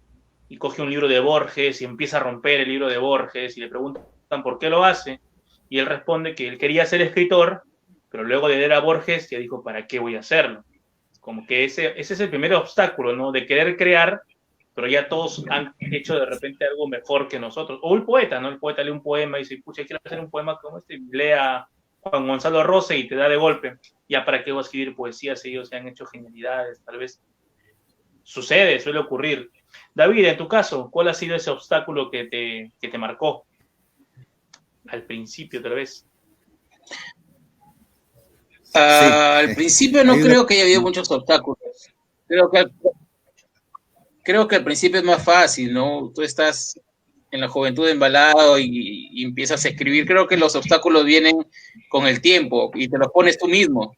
y coge un libro de Borges y empieza a romper el libro de Borges y le preguntan por qué lo hace, y él responde que él quería ser escritor, pero luego de leer a Borges ya dijo, ¿para qué voy a hacerlo? Como que ese es el primer obstáculo, ¿no? De querer crear, pero ya todos han hecho de repente algo mejor que nosotros. O el poeta, ¿no? El poeta lee un poema y dice, pucha, quiero hacer un poema como este, y lea Juan Gonzalo Rosa y te da de golpe. Ya para qué voy a escribir poesía si ellos se han hecho genialidades, tal vez. Suele ocurrir. David, en tu caso, ¿cuál ha sido ese obstáculo que te marcó? Al principio, tal vez.
Al principio no creo que haya habido muchos obstáculos. Creo que al principio es más fácil, ¿no? Tú estás en la juventud embalado y empiezas a escribir. Creo que los obstáculos vienen con el tiempo y te los pones tú mismo,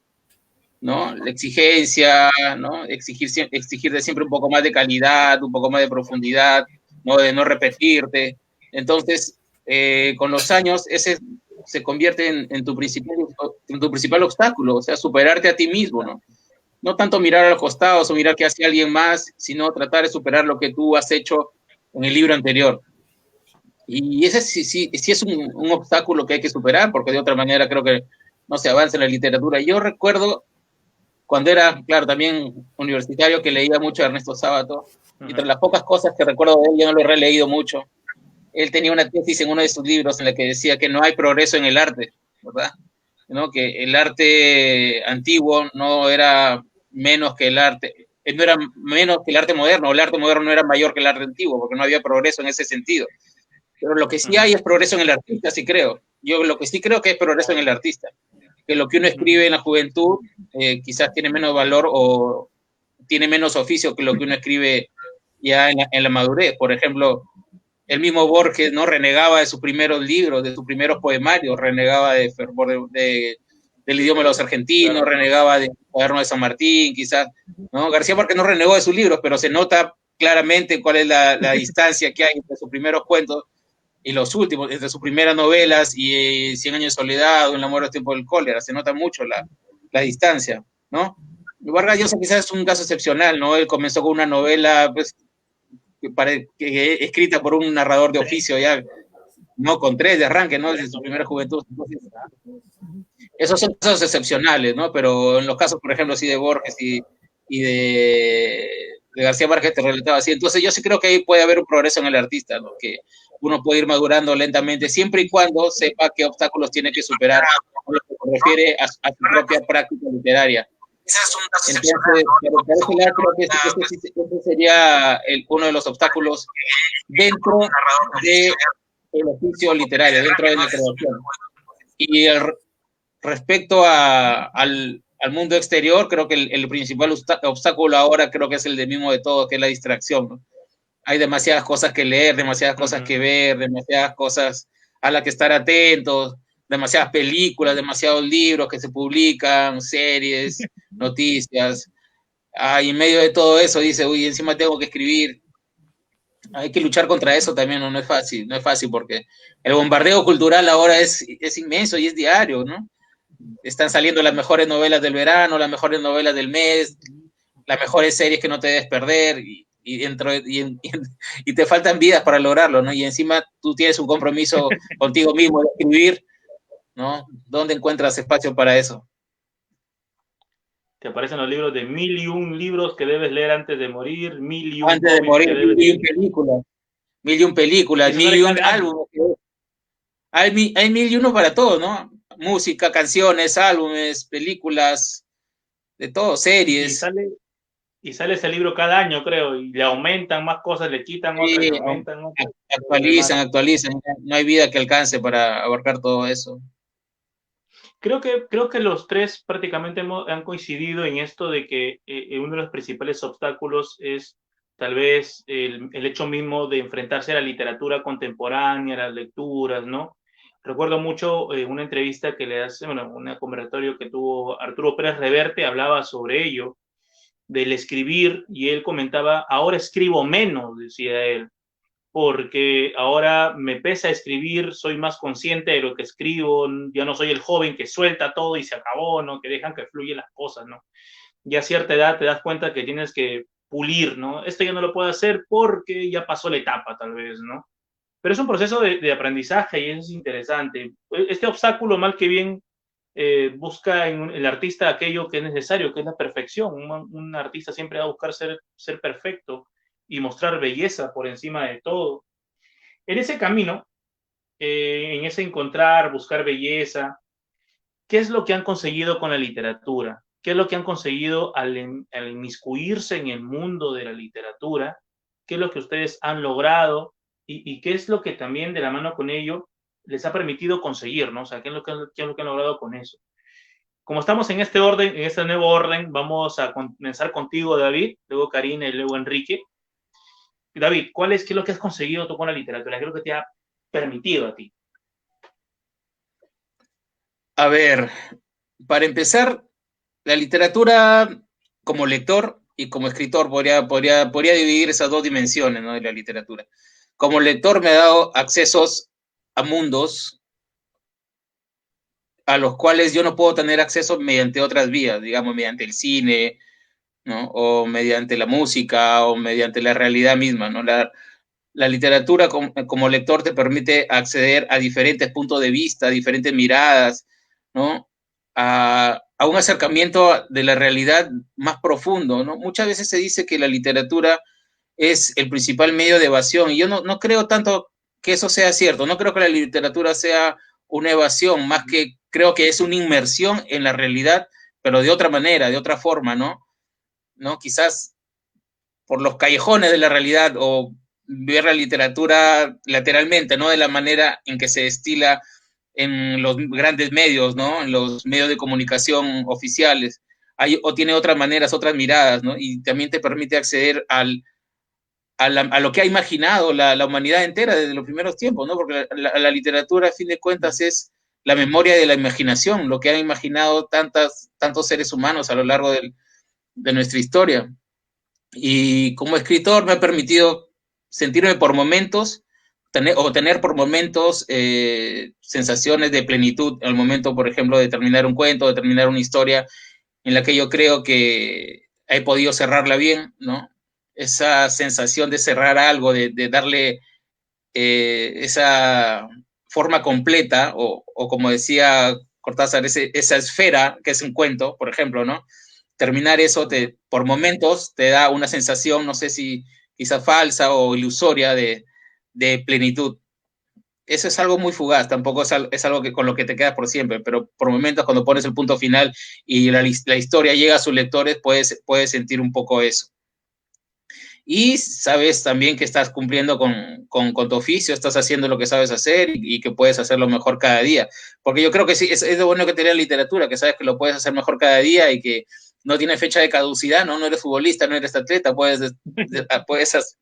¿no? La exigencia, ¿no? Exigir de siempre un poco más de calidad, un poco más de profundidad, ¿no? De no repetirte. Entonces, con los años, ese se convierte en tu principal obstáculo, o sea, superarte a ti mismo, ¿no? No tanto mirar a los costados o mirar qué hace alguien más, sino tratar de superar lo que tú has hecho en el libro anterior. Y ese sí es un obstáculo que hay que superar, porque de otra manera creo que no se avanza en la literatura. Yo recuerdo cuando era, claro, también universitario, que leía mucho a Ernesto Sábato, y entre las pocas cosas que recuerdo de él, yo no lo he releído mucho, él tenía una tesis en uno de sus libros en la que decía que no hay progreso en el arte, ¿verdad? ¿No? Que el arte antiguo no era menos que el arte, no era menos que el arte moderno, o el arte moderno no era mayor que el arte antiguo, porque no había progreso en ese sentido. Pero lo que sí hay es progreso en el artista, sí creo. Yo lo que sí creo que es progreso en el artista. Que lo que uno escribe en la juventud quizás tiene menos valor o tiene menos oficio que lo que uno escribe ya en la madurez. Por ejemplo, el mismo Borges no renegaba de sus primeros libros, de sus primeros poemarios, renegaba de fervor del idioma de los argentinos, renegaba del Cuaderno de San Martín, quizás, ¿no? García Márquez no renegó de sus libros, pero se nota claramente cuál es la distancia que hay entre sus primeros cuentos y los últimos, entre sus primeras novelas y 100 años de soledad o El amor del tiempo del cólera, se nota mucho la distancia, ¿no? Vargas Llosa quizás es un caso excepcional, ¿no? Él comenzó con una novela, pues, escrita por un narrador de oficio ya, no con 3 de arranque, ¿no? Desde su primera juventud. Entonces, esos son casos excepcionales, ¿no? Pero en los casos, por ejemplo, así de Borges y de García Márquez te relataba así. Entonces yo sí creo que ahí puede haber un progreso en el artista, ¿no? Que uno puede ir madurando lentamente, siempre y cuando sepa qué obstáculos tiene que superar, con lo que se refiere a su propia práctica literaria. Entonces, por ese lado, creo que este sería uno de los obstáculos dentro del oficio literario, dentro de la creación. Y respecto al mundo exterior, creo que el principal obstáculo ahora creo que es el mismo de todo, que es la distracción, ¿no? Hay demasiadas cosas que leer, demasiadas cosas que ver, demasiadas cosas a las que estar atentos, demasiadas películas, demasiados libros que se publican, series, noticias. Y en medio de todo eso dice, uy, encima tengo que escribir. Hay que luchar contra eso también, no es fácil, no es fácil porque el bombardeo cultural ahora es inmenso y es diario, ¿no? Están saliendo las mejores novelas del verano, las mejores novelas del mes, las mejores series que no te debes perder y te faltan vidas para lograrlo, ¿no? Y encima tú tienes un compromiso contigo mismo de escribir, ¿no? ¿Dónde encuentras espacio para eso?
Te aparecen los libros de 1001 libros que debes leer antes de morir, 1001
antes de morir,
que debes...
1001 películas, 1001 álbumes. Hay 1001 para todo, ¿no? Música, canciones, álbumes, películas, de todo, series.
Y sale ese libro cada año, creo, y le aumentan más cosas, le quitan otras, le aumentan otras.
Actualizan. No hay vida que alcance para abarcar todo eso.
Creo que los tres prácticamente han coincidido en esto de que uno de los principales obstáculos es tal vez el hecho mismo de enfrentarse a la literatura contemporánea, a las lecturas, ¿no? Recuerdo mucho una entrevista que le hace, bueno, un conversatorio que tuvo Arturo Pérez Reverte, hablaba sobre ello, del escribir, y él comentaba, ahora escribo menos, decía él, porque ahora me pesa escribir, soy más consciente de lo que escribo, ya no soy el joven que suelta todo y se acabó, ¿no? Que dejan que fluyan las cosas, ¿no? Ya a cierta edad te das cuenta que tienes que pulir, ¿no? Esto ya no lo puedo hacer porque ya pasó la etapa, tal vez, ¿no? Pero es un proceso de aprendizaje y eso es interesante. Este obstáculo, mal que bien, busca en el artista aquello que es necesario, que es la perfección. Un artista siempre va a buscar ser perfecto y mostrar belleza por encima de todo. En ese camino, en ese encontrar, buscar belleza, ¿qué es lo que han conseguido con la literatura? ¿Qué es lo que han conseguido al inmiscuirse en el mundo de la literatura? ¿Qué es lo que ustedes han logrado? ¿Y qué es lo que también de la mano con ello les ha permitido conseguir, ¿no? O sea, ¿qué es lo que han logrado con eso? Como estamos en este orden, en este nuevo orden, vamos a comenzar contigo, David, luego Karina y luego Enrique. David, qué es lo que has conseguido tú con la literatura? ¿Qué es lo que te ha permitido a ti?
A ver, para empezar, la literatura como lector y como escritor podría dividir esas dos dimensiones, ¿no? De la literatura. Como lector me ha dado accesos a mundos a los cuales yo no puedo tener acceso mediante otras vías, digamos, mediante el cine, ¿no? O mediante la música, o mediante la realidad misma, ¿no? La literatura como lector te permite acceder a diferentes puntos de vista, a diferentes miradas, ¿no? A un acercamiento de la realidad más profundo, ¿no? Muchas veces se dice que la literatura es el principal medio de evasión, y yo no creo tanto que eso sea cierto, no creo que la literatura sea una evasión, más que creo que es una inmersión en la realidad, pero de otra manera, de otra forma, ¿no? Quizás por los callejones de la realidad o ver la literatura lateralmente, no de la manera en que se destila en los grandes medios, ¿no? En los medios de comunicación oficiales. O tiene otras maneras, otras miradas, ¿no? Y también te permite acceder a lo que ha imaginado la humanidad entera desde los primeros tiempos, ¿no? Porque la literatura, a fin de cuentas, es la memoria de la imaginación, lo que han imaginado tantos seres humanos a lo largo de nuestra historia. Y como escritor me ha permitido sentirme por momentos, tener por momentos sensaciones de plenitud al momento, por ejemplo, de terminar un cuento, de terminar una historia en la que yo creo que he podido cerrarla bien, ¿no? Esa sensación de cerrar algo, de darle esa forma completa, o como decía Cortázar, esa esfera que es un cuento, por ejemplo, ¿no? Terminar eso por momentos te da una sensación, no sé si quizá falsa o ilusoria de plenitud. Eso es algo muy fugaz, tampoco es algo con lo que te quedas por siempre, pero por momentos cuando pones el punto final y la historia llega a sus lectores, puedes sentir un poco eso. Y sabes también que estás cumpliendo con tu oficio, estás haciendo lo que sabes hacer y que puedes hacerlo mejor cada día. Porque yo creo que sí, es lo bueno que tiene la literatura, que sabes que lo puedes hacer mejor cada día y que no tiene fecha de caducidad, ¿no? No eres futbolista, no eres atleta, puedes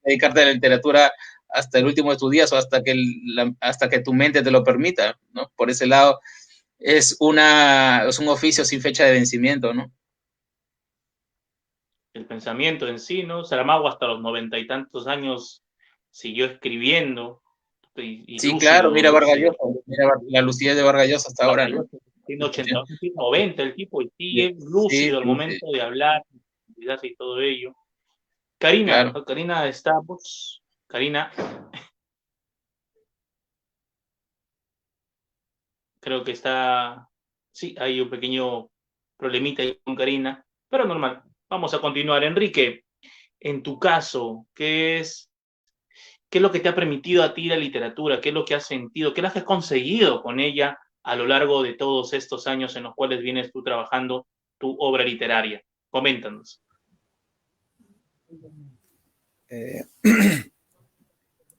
dedicarte a la literatura hasta el último de tus días o hasta que tu mente te lo permita, ¿no? Por ese lado, es un oficio sin fecha de vencimiento, ¿no?
El pensamiento en sí, ¿no? Saramago hasta los 90 y tantos años siguió escribiendo y
Sí, claro,
lúcido,
mira Vargas
lúcido.
Llosa, mira la lucidez de Vargas Llosa hasta ahora,
Vargas
¿no?
Llosa tiene 80, tiene 90 el tipo y sigue
Sí,
lúcido al
sí, sí,
momento de hablar y todo ello. Karina,
claro.
Karina está, pues, Karina, creo que está, sí, hay un pequeño problemita ahí con Karina, pero normal. Vamos a continuar. Enrique, en tu caso, ¿qué es lo que te ha permitido a ti la literatura? ¿Qué es lo que has sentido? ¿Qué es lo que has conseguido con ella a lo largo de todos estos años en los cuales vienes tú trabajando tu obra literaria? Coméntanos.
Eh,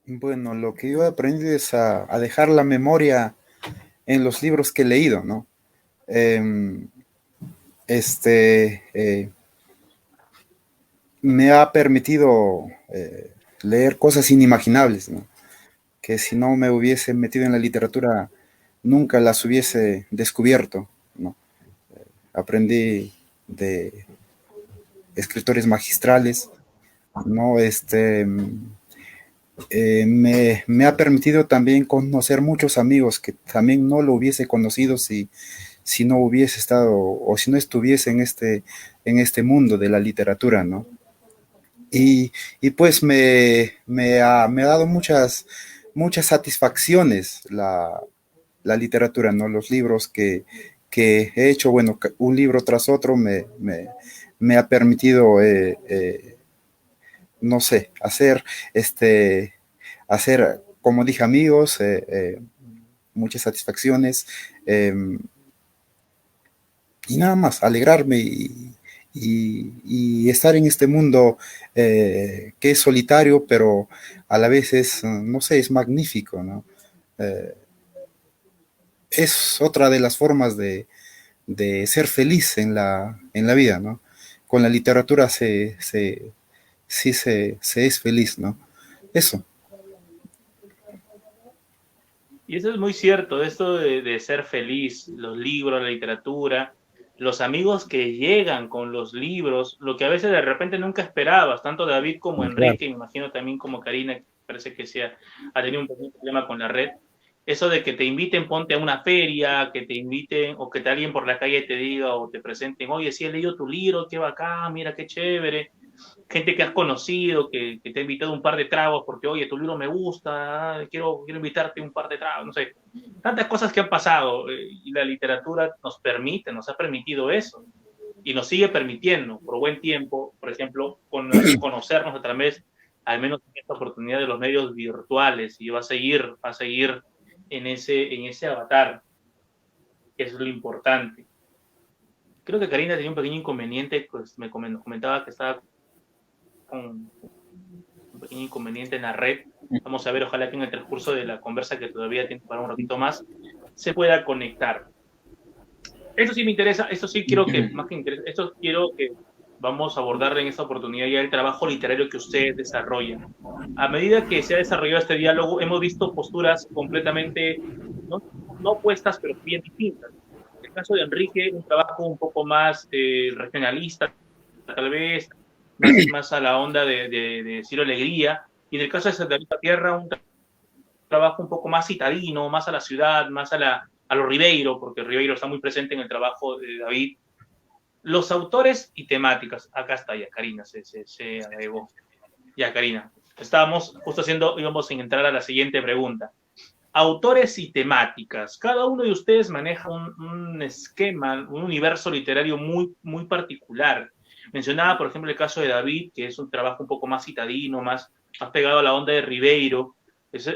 bueno, lo que yo he aprendido es a dejar la memoria en los libros que he leído, ¿no? Eh, este, me ha permitido leer cosas inimaginables, ¿no? Que si no me hubiese metido en la literatura, nunca las hubiese descubierto, ¿no? Aprendí de escritores magistrales, ¿no? Me ha permitido también conocer muchos amigos que también no lo hubiese conocido si no hubiese estado o si no estuviese en este mundo de la literatura, ¿no? Y pues me ha dado muchas satisfacciones la literatura, ¿no? Los libros que he hecho, bueno, un libro tras otro me ha permitido, no sé, hacer, como dije, amigos, muchas satisfacciones, eh, y nada más, alegrarme y estar en este mundo que es solitario, pero a la vez es, no sé, es magnífico, ¿no? Eh, es otra de las formas de ser feliz en la vida, ¿no? Con la literatura sí se es feliz, ¿no? Eso.
Y eso es muy cierto, esto de ser feliz, los libros, la literatura, los amigos que llegan con los libros, lo que a veces de repente nunca esperabas, tanto David como
Claro.
Enrique, me imagino también como Karina, que parece que ha tenido un pequeño problema con la red, eso de que te inviten, ponte a una feria, que te inviten, o que te alguien por la calle te diga o te presenten, oye, sí he leído tu libro, qué bacán, mira qué chévere, gente que has conocido, que te ha invitado un par de tragos porque, oye, tu libro me gusta, quiero invitarte un par de tragos, no sé. Tantas cosas que han pasado y la literatura nos ha permitido eso y nos sigue permitiendo por buen tiempo, por ejemplo, conocernos a través, al menos en esta oportunidad de los medios virtuales y va a seguir en ese avatar, que es lo importante. Creo que Karina tenía un pequeño inconveniente, pues me comentaba que estaba con un pequeño inconveniente en la red. Vamos a ver, ojalá que en el transcurso de la conversa, que todavía tiene para un ratito más, se pueda conectar. Eso sí me interesa, esto sí quiero que, más que interesa, esto quiero que vamos a abordar en esta oportunidad ya el trabajo literario que ustedes desarrollan. A medida que se ha desarrollado este diálogo, hemos visto posturas completamente, no, no opuestas, pero bien distintas. En el caso de Enrique, un trabajo un poco más regionalista, tal vez, más a la onda de Ciro Alegría, y en el caso de Santa Rita Tierra, un trabajo un poco más citadino, más a la ciudad, más a lo Ribeiro, porque Ribeiro está muy presente en el trabajo de David. Los autores y temáticas, acá está ya, Karina, se agregó. Ya, Karina, estábamos justo íbamos a entrar a la siguiente pregunta. Autores y temáticas. Cada uno de ustedes maneja un esquema, un universo literario muy particular. Mencionaba, por ejemplo, el caso de David, que es un trabajo un poco más citadino, más pegado a la onda de Ribeiro. Es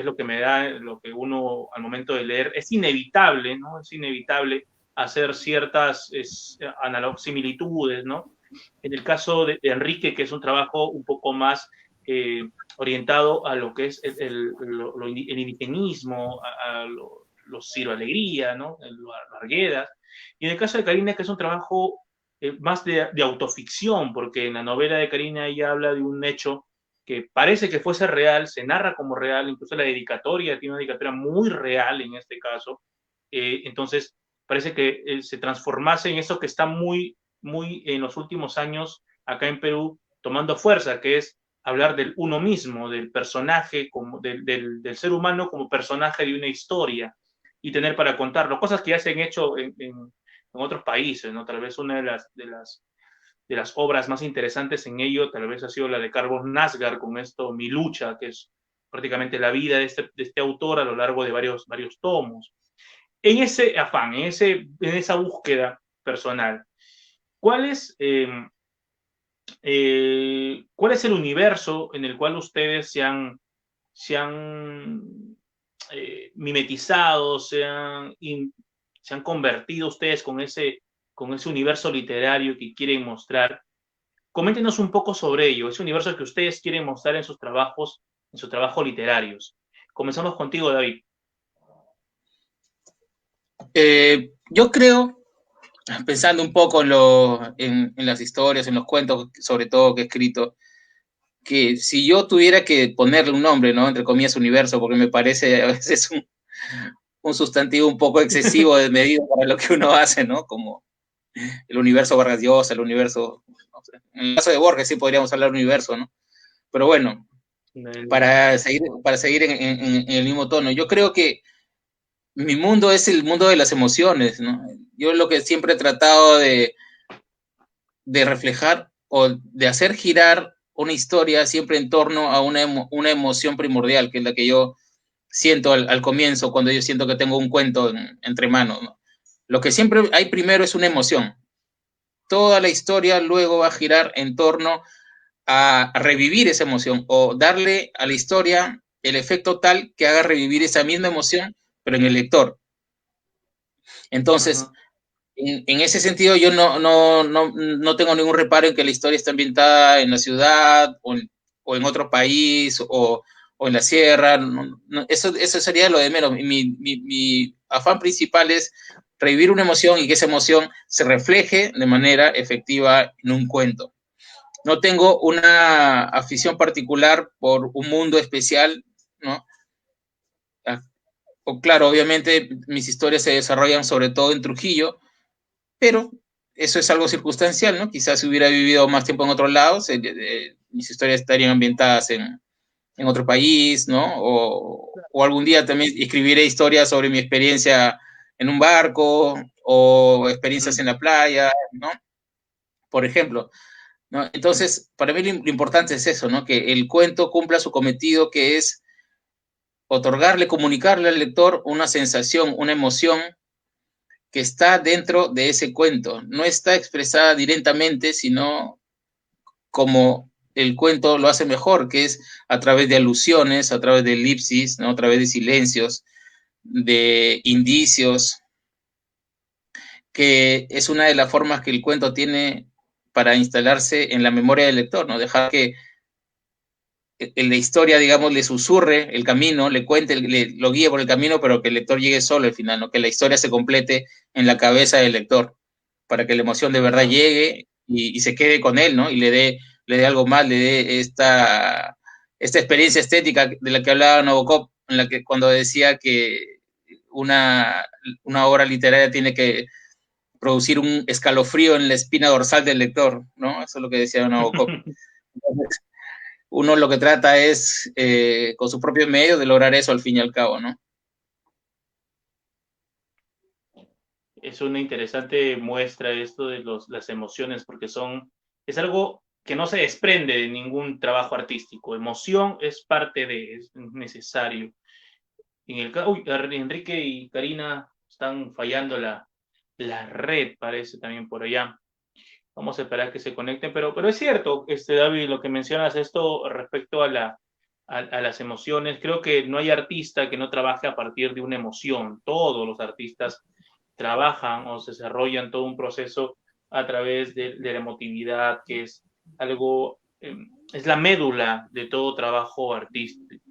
lo que me da, lo que uno al momento de leer, es inevitable, ¿no? Es inevitable hacer ciertas similitudes, ¿no? En el caso de Enrique, que es un trabajo un poco más eh, orientado a lo que es el indigenismo, a los Ciro Alegría, ¿no? Las Arguedas. Y en el caso de Karina, que es un trabajo más de autoficción, porque en la novela de Karina ella habla de un hecho que parece que fuese real, se narra como real, incluso la dedicatoria tiene una dedicatoria muy real en este caso, entonces parece que se transformase en eso que está muy, muy en los últimos años acá en Perú tomando fuerza, que es hablar del uno mismo, del personaje, como del ser humano como personaje de una historia y tener para contarlo, cosas que ya se han hecho en otros países, ¿no? Tal vez una de las obras más interesantes en ello, tal vez ha sido la de Carlos Nasgar con esto, Mi lucha, que es prácticamente la vida de este autor a lo largo de varios tomos. En ese afán, en esa búsqueda personal, ¿cuál es el universo en el cual ustedes se han mimetizado, se han convertido ustedes con ese universo literario que quieren mostrar? Coméntenos un poco sobre ello, ese universo que ustedes quieren mostrar en sus trabajos literarios. Comenzamos contigo, David.
Yo creo, pensando un poco en las historias, en los cuentos, sobre todo que he escrito, que si yo tuviera que ponerle un nombre, ¿no? Entre comillas, universo, porque me parece a veces un sustantivo un poco excesivo de medida para lo que uno hace, ¿no? Como el universo Vargas Llosa, el universo, no sé. En el caso de Borges sí podríamos hablar de universo, ¿no? Pero bueno, para seguir en el mismo tono, yo creo que mi mundo es el mundo de las emociones, ¿no? Yo lo que siempre he tratado de reflejar o de hacer girar una historia siempre en torno a una emoción primordial, que es la que yo siento al comienzo, cuando yo siento que tengo un cuento entre manos, ¿no? Lo que siempre hay primero es una emoción. Toda la historia luego va a girar en torno a revivir esa emoción o darle a la historia el efecto tal que haga revivir esa misma emoción, pero en el lector. Entonces, en ese sentido, yo no tengo ningún reparo en que la historia esté ambientada en la ciudad o en otro país o en la sierra. Eso sería lo de menos. Mi afán principal es revivir una emoción y que esa emoción se refleje de manera efectiva en un cuento. No tengo una afición particular por un mundo especial, ¿no? Claro, obviamente mis historias se desarrollan sobre todo en Trujillo, pero eso es algo circunstancial, ¿no? Quizás si hubiera vivido más tiempo en otro lado, mis historias estarían ambientadas en otro país, ¿no? O algún día también escribiré historias sobre mi experiencia en un barco o experiencias en la playa, ¿no? Por ejemplo, ¿no? Entonces, para mí lo importante es eso, ¿no? Que el cuento cumpla su cometido, que es otorgarle, comunicarle al lector una sensación, una emoción que está dentro de ese cuento. No está expresada directamente, sino como el cuento lo hace mejor, que es a través de alusiones, a través de elipsis, ¿no? A través de silencios, de indicios, que es una de las formas que el cuento tiene para instalarse en la memoria del lector, ¿no? Dejar que en la historia, digamos, le susurre el camino, le cuente, lo guíe por el camino, pero que el lector llegue solo al final, ¿no? Que la historia se complete en la cabeza del lector, para que la emoción de verdad llegue y se quede con él, ¿no? Y le dé algo más, le dé esta experiencia estética de la que hablaba Nabokov, en la que cuando decía que una obra literaria tiene que producir un escalofrío en la espina dorsal del lector, ¿no? Eso es lo que decía Nabokov. Entonces, uno lo que trata es, con sus propios medios, de lograr eso al fin y al cabo, ¿no?
Es una interesante muestra esto de las emociones, porque es algo que no se desprende de ningún trabajo artístico. Emoción es parte es necesario. Enrique y Karina están fallando la red, parece también por allá. Vamos a esperar que se conecten, pero es cierto, David, lo que mencionas esto respecto a las emociones. Creo que no hay artista que no trabaje a partir de una emoción. Todos los artistas trabajan o se desarrollan todo un proceso a través de la emotividad, que es algo, es la médula de todo trabajo artístico.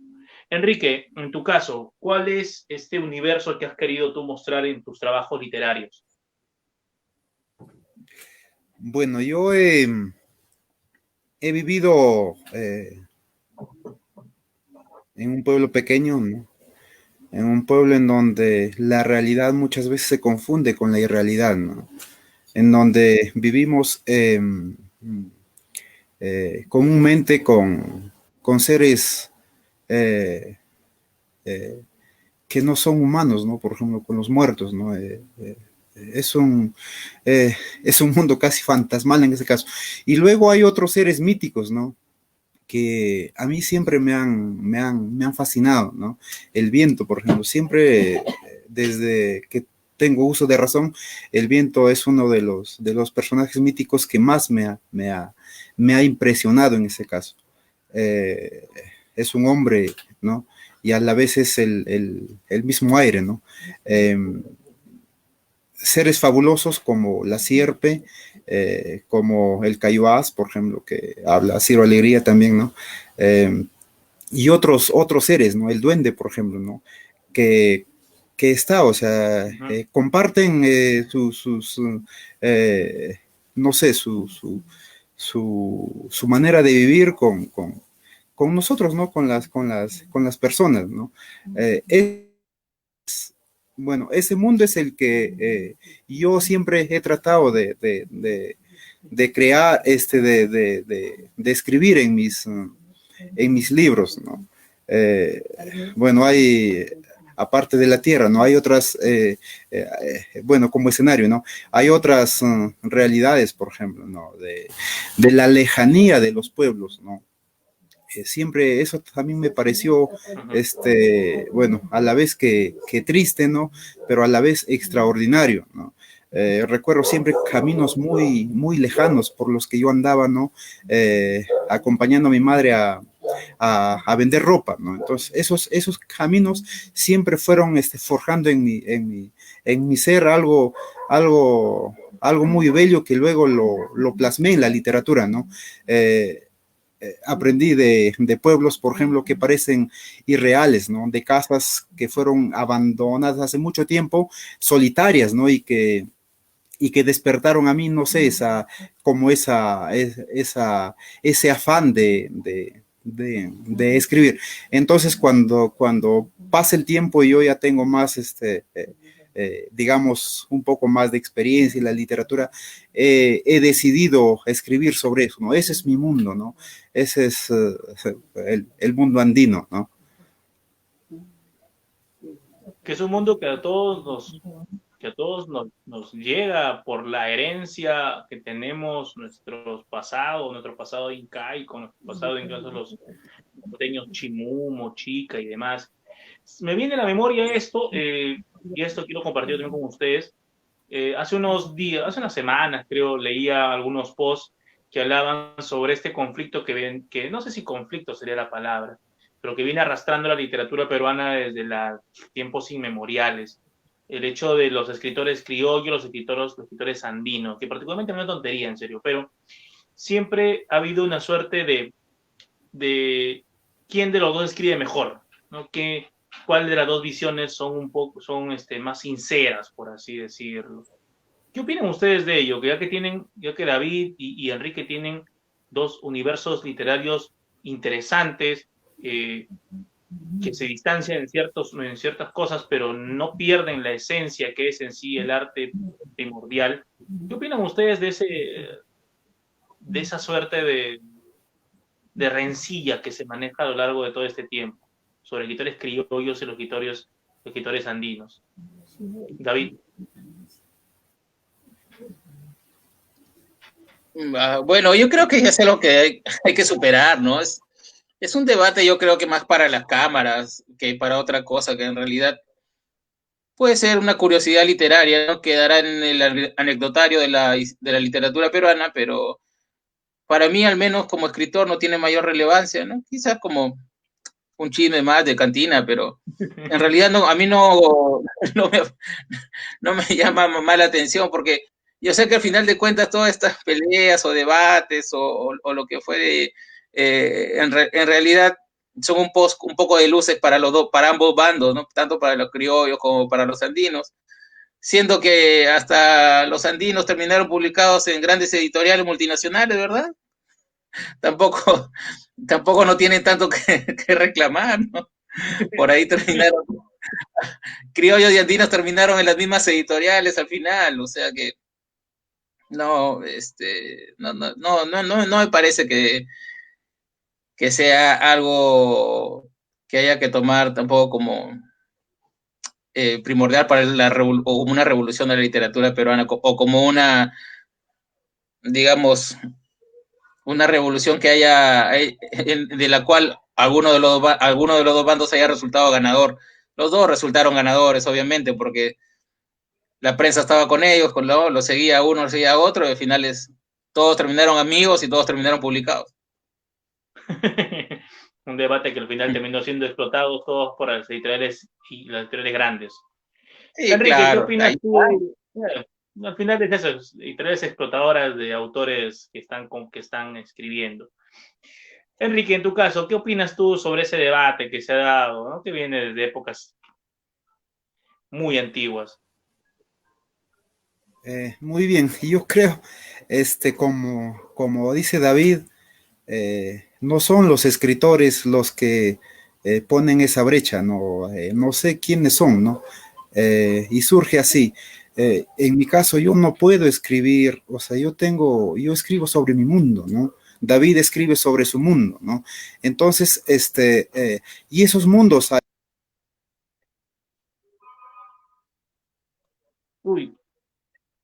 Enrique, en tu caso, ¿cuál es este universo que has querido tú mostrar en tus trabajos literarios?
Bueno, yo he vivido en un pueblo pequeño, ¿no? en un pueblo en donde la realidad muchas veces se confunde con la irrealidad, ¿no? En donde vivimos comúnmente con seres eh, eh, que no son humanos, ¿no? Por ejemplo, con los muertos, ¿no? Es un, es un mundo casi fantasmal en ese caso. Y luego hay otros seres míticos, ¿no? Que a mí siempre me han fascinado, ¿no? El viento, por ejemplo, siempre, desde que tengo uso de razón, el viento es uno de los personajes míticos que más me ha impresionado en ese caso. Eh, es un hombre, ¿no? Y a la vez es el mismo aire, ¿no? Eh, seres fabulosos como la sierpe, como el cayuás, por ejemplo, que habla Ciro Alegría también, ¿no? Y otros seres, ¿no? El duende, por ejemplo, ¿no? Que, que está, o sea, comparten no sé, su manera de vivir con nosotros, ¿no? Con las personas, ¿no? Bueno, ese mundo es el que yo siempre he tratado de crear, de escribir en mis libros, ¿no? Eh, bueno, hay, aparte de la Tierra, ¿no? Hay otras, bueno, como escenario, ¿no? Hay otras realidades, por ejemplo, ¿no? De la lejanía de los pueblos, ¿no? Siempre eso también me pareció, bueno, a la vez que triste, ¿no? Pero a la vez extraordinario, ¿no? Recuerdo siempre caminos muy lejanos por los que yo andaba, ¿no? Acompañando a mi madre a vender ropa, ¿no? Entonces, esos caminos siempre fueron forjando en mi ser algo muy bello que luego lo plasmé en la literatura, ¿no? Aprendí de pueblos, por ejemplo, que parecen irreales, ¿no? De casas que fueron abandonadas hace mucho tiempo, solitarias, ¿no? Y que despertaron a mí, no sé, ese afán de escribir. Entonces, cuando pasa el tiempo y yo ya tengo más, digamos, un poco más de experiencia en la literatura, he decidido escribir sobre eso, ¿no? Ese es mi mundo, ¿no? Ese es el mundo andino, ¿no?
Que es un mundo que a todos nos llega por la herencia que tenemos, nuestro pasado incaico, nuestro pasado incluso los norteños Chimú, Mochica y demás. Me viene a la memoria esto, y esto quiero compartir también con ustedes. Hace unos días, hace unas semanas, creo, leía algunos posts que hablaban sobre este conflicto que no sé si conflicto sería la palabra, pero que viene arrastrando la literatura peruana desde los tiempos inmemoriales. El hecho de los escritores criollos, los escritores andinos, que particularmente no es tontería, en serio, pero siempre ha habido una suerte de quién de los dos escribe mejor, ¿no? ¿Cuál de las dos visiones son más sinceras, por así decirlo? ¿Qué opinan ustedes de ello? Ya que David y Enrique tienen dos universos literarios interesantes, que se distancian en ciertas cosas, pero no pierden la esencia que es en sí el arte primordial. ¿Qué opinan ustedes de esa suerte de rencilla que se maneja a lo largo de todo este tiempo sobre escritores criollos y los escritores andinos? David.
Bueno, yo creo que es algo que hay que superar, ¿no? Es un debate, yo creo que más para las cámaras que para otra cosa, que en realidad puede ser una curiosidad literaria, ¿no? Quedará en el anecdotario de la literatura peruana, pero para mí, al menos como escritor, no tiene mayor relevancia, ¿no? Quizás como un chisme más de cantina, pero en realidad no, a mí no, me, no me llama más la atención, porque yo sé que al final de cuentas todas estas peleas o debates o lo que fue, en realidad son un poco de luces para para ambos bandos, ¿no? Tanto para los criollos como para los andinos, siendo que hasta los andinos terminaron publicados en grandes editoriales multinacionales, ¿verdad? Tampoco, tampoco no tienen tanto que reclamar, ¿no? Por ahí terminaron Criollos y Andinos terminaron en las mismas editoriales al final, o sea que no, no me parece que sea algo que haya que tomar tampoco como primordial para o una revolución de la literatura peruana, o como una, digamos, una revolución que haya, de la cual alguno de los dos bandos haya resultado ganador. Los dos resultaron ganadores, obviamente, porque la prensa estaba con ellos, lo seguía uno, lo seguía otro, y al final todos terminaron amigos y todos terminaron publicados.
Un debate que al final terminó siendo explotado todos por las editoriales y las editoriales grandes.
Sí,
Enrique,
claro,
¿qué opinas tú? Al final es eso, editoriales explotadoras de autores que están escribiendo. Enrique, en tu caso, ¿qué opinas tú sobre ese debate que se ha dado, ¿no? Que viene desde épocas muy antiguas?
Muy bien, yo creo, como dice David, no son los escritores los que ponen esa brecha, ¿no? No sé quiénes son, ¿no? Y surge así. En mi caso, yo no puedo escribir, o sea, yo escribo sobre mi mundo, ¿no? David escribe sobre su mundo, ¿no? Entonces, y esos mundos.
Uy,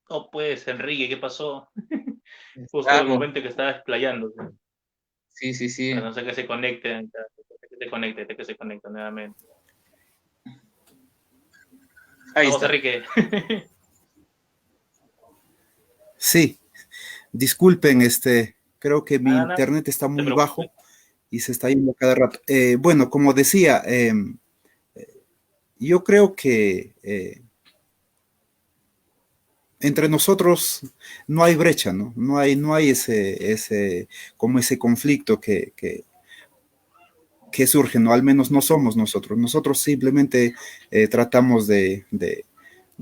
no puedes, Enrique, ¿qué pasó? Justo en el momento que estaba explayando.
Sí, sí, sí.
No sé que se conecte, que se conecte nuevamente.
Ahí
Vamos,
está.
Enrique.
Sí, disculpen, creo que mi
Nada,
internet está
no te
muy bajo
preocupes.
y se está yendo cada rato. Bueno, como decía, yo creo que entre nosotros no hay brecha, ¿no? No hay como ese conflicto que surge, ¿no? Al menos no somos nosotros. Nosotros simplemente tratamos de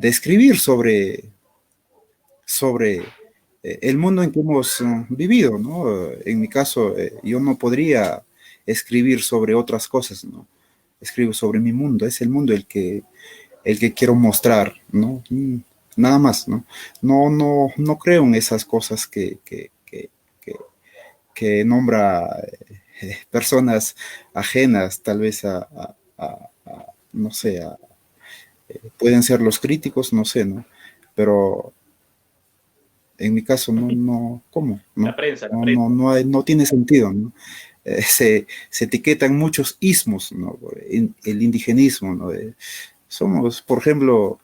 escribir sobre el mundo en que hemos vivido, ¿no? En mi caso, yo no podría escribir sobre otras cosas, ¿no? Escribo sobre mi mundo, es el mundo el que quiero mostrar, ¿no? Nada más, ¿no? No creo en esas cosas que nombra personas ajenas, tal vez no sé, pueden ser los críticos, no sé, ¿no? Pero en mi caso, ¿cómo?
La
No,
prensa, la
no,
prensa.
no tiene sentido, ¿no? Se etiquetan muchos ismos, ¿no? El indigenismo, ¿no? Somos, por ejemplo,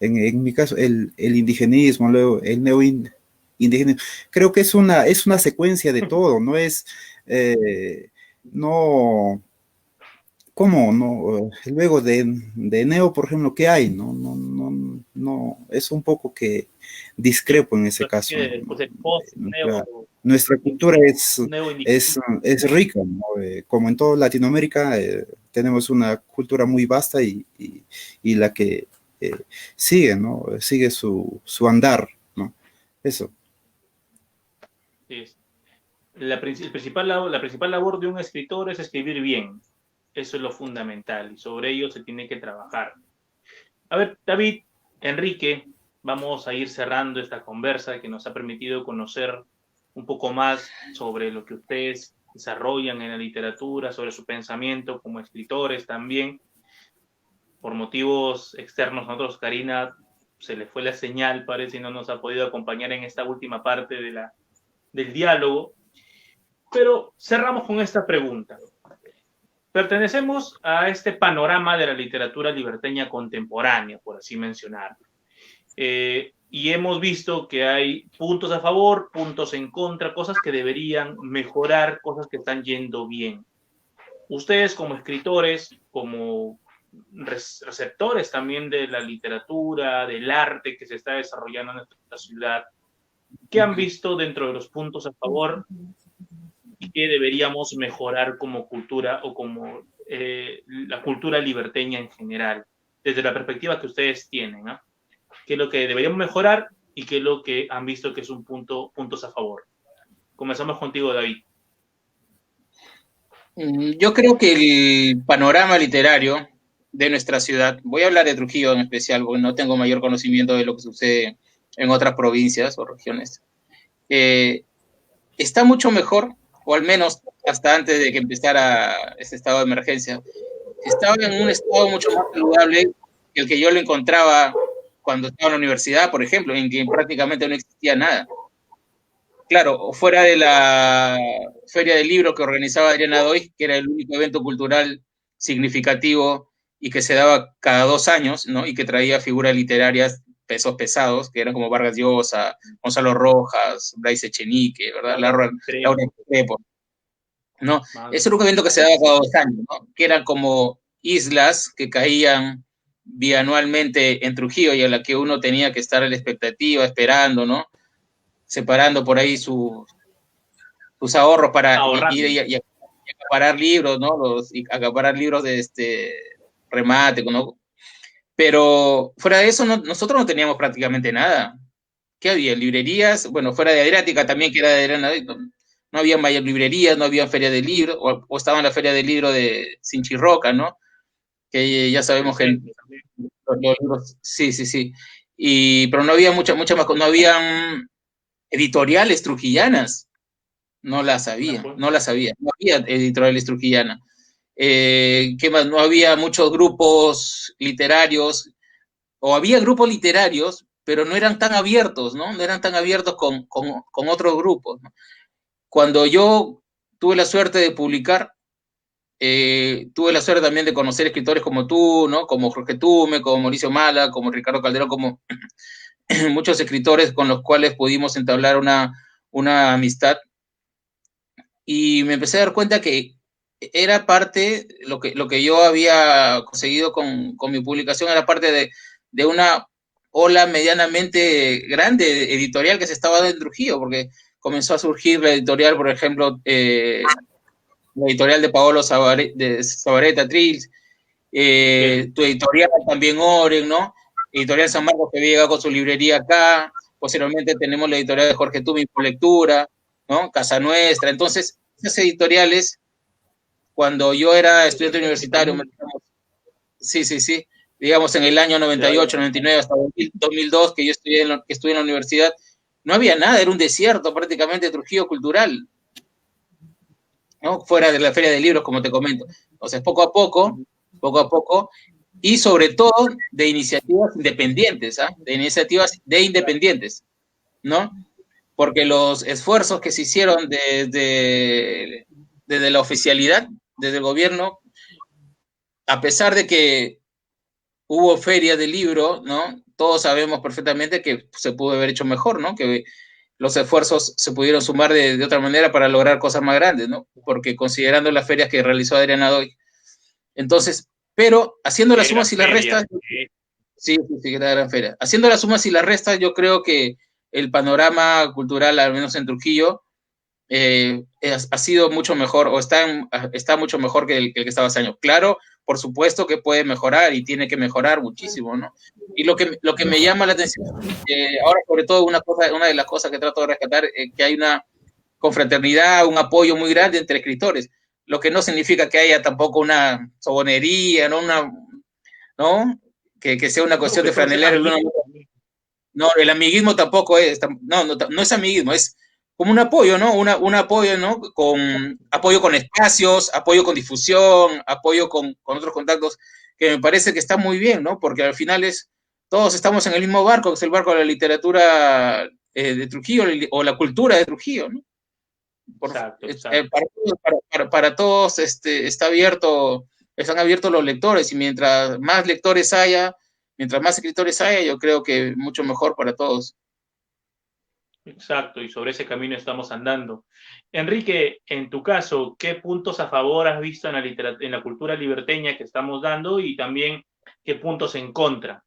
en mi caso, el indigenismo, luego el neoindigenismo, creo que es una secuencia de todo, no es, no, ¿cómo? No, luego de neo, por ejemplo, ¿qué hay? No, es un poco que discrepo en ese caso, ¿no?
Pues el post
Nuestra cultura es rica, ¿no? Como en toda Latinoamérica, tenemos una cultura muy vasta y la que sigue, ¿no? Sigue su andar, ¿no? Eso.
Sí. La principal labor de un escritor es escribir bien. Eso es lo fundamental y sobre ello se tiene que trabajar. A ver, David, Enrique, vamos a ir cerrando esta conversa que nos ha permitido conocer un poco más sobre lo que ustedes desarrollan en la literatura, sobre su pensamiento como escritores también. Por motivos externos, nosotros, Karina, se le fue la señal, parece, y no nos ha podido acompañar en esta última parte del diálogo. Pero cerramos con esta pregunta. Pertenecemos a este panorama de la literatura liberteña contemporánea, por así mencionarlo. Y hemos visto que hay puntos a favor, puntos en contra, cosas que deberían mejorar, cosas que están yendo bien. Ustedes como escritores, como receptores también de la literatura, del arte que se está desarrollando en nuestra ciudad, ¿qué han visto dentro de los puntos a favor y qué deberíamos mejorar como cultura o como la cultura liberteña en general, desde la perspectiva que ustedes tienen, ¿no? ¿Qué es lo que deberíamos mejorar y qué es lo que han visto que es puntos a favor? Comenzamos contigo, David.
Yo creo que el panorama literario de nuestra ciudad, voy a hablar de Trujillo en especial, porque no tengo mayor conocimiento de lo que sucede en otras provincias o regiones, está mucho mejor, o al menos hasta antes de que empezara este estado de emergencia, estaba en un estado mucho más saludable que el que yo lo encontraba cuando estaba en la universidad, por ejemplo, en que prácticamente no existía nada. Claro, fuera de la Feria del Libro que organizaba Adriana Doig, que era el único evento cultural significativo y que se daba cada 2 años, ¿no? Y que traía figuras literarias pesos pesados, que eran como Vargas Llosa, Gonzalo Rojas, Bryce Echenique, ¿verdad? Laura Restrepo, ¿no? Es un evento que se daba cada 2 años, ¿no? Que eran como islas que caían bianualmente en Trujillo y a la que uno tenía que estar a la expectativa, esperando, ¿no? Separando por ahí sus ahorros para ir y acaparar libros, ¿no? Acaparar libros de remate, ¿no? Pero fuera de eso, nosotros no teníamos prácticamente nada. ¿Qué había? Librerías, bueno, fuera de Adriática también, que era de Adriana, no había mayor librerías, no había feria de libros, o estaba en la feria de libros de Sinchirroca, ¿no? Que ya sabemos que los libros, sí, pero no había mucha más, no habían editoriales trujillanas, no las había, no había editoriales trujillanas. ¿Qué más? No había muchos grupos literarios, o había grupos literarios, pero no eran tan abiertos, ¿no? No eran tan abiertos con otros grupos, ¿no? Cuando yo tuve la suerte de publicar, tuve la suerte también de conocer escritores como tú, ¿no? Como Jorge Tume, como Mauricio Mala, como Ricardo Calderón, como muchos escritores con los cuales pudimos entablar una amistad. Y me empecé a dar cuenta que era parte, lo que yo había conseguido con mi publicación era parte de una ola medianamente grande editorial que se estaba dando en Trujillo, porque comenzó a surgir la editorial, por ejemplo, la editorial de Paolo Sabareta Trills, tu editorial también Oren, ¿no? Editorial San Marcos que había llegado con su librería acá, posteriormente tenemos la editorial de Jorge Tumi por lectura, ¿no? Casa Nuestra. Entonces, esas editoriales, cuando yo era estudiante universitario, digamos en el año 98, 99 hasta 2002, que yo estudié en la universidad, no había nada, era un desierto prácticamente Trujillo cultural, ¿no? Fuera de la Feria de Libros, como te comento. Entonces, poco a poco, y sobre todo de iniciativas independientes, ¿ah? De iniciativas de independientes, ¿no? Porque los esfuerzos que se hicieron desde la oficialidad, desde el gobierno, a pesar de que hubo ferias de libro, ¿no? Todos sabemos perfectamente que se pudo haber hecho mejor, ¿no? Que los esfuerzos se pudieron sumar de otra manera para lograr cosas más grandes, ¿no? Porque considerando las ferias que realizó Adriana Doig. Entonces, pero haciendo las sumas y las restas, sí, era gran feria. Haciendo las sumas y las restas, yo creo que el panorama cultural, al menos en Trujillo, ha sido mucho mejor, o está mucho mejor que el que estaba hace años. Claro, por supuesto que puede mejorar y tiene que mejorar muchísimo, ¿no? Y lo que me llama la atención, ahora sobre todo una de las cosas que trato de rescatar, que hay una confraternidad, un apoyo muy grande entre escritores, lo que no significa que haya tampoco una sobonería, ¿no? Que sea una cuestión de franelero. No, el amiguismo tampoco es, no es amiguismo, es como un apoyo, ¿no? Un apoyo, ¿no? Apoyo con espacios, apoyo con difusión, apoyo con otros contactos, que me parece que está muy bien, ¿no? Porque al final todos estamos en el mismo barco, que es el barco de la literatura de Trujillo, o la cultura de Trujillo, ¿no? Exacto. Para todos están abiertos los lectores, y mientras más lectores haya, mientras más escritores haya, yo creo que mucho mejor para todos.
Exacto, y sobre ese camino estamos andando. Enrique, en tu caso, ¿qué puntos a favor has visto en la cultura liberteña que estamos dando, y también qué puntos en contra?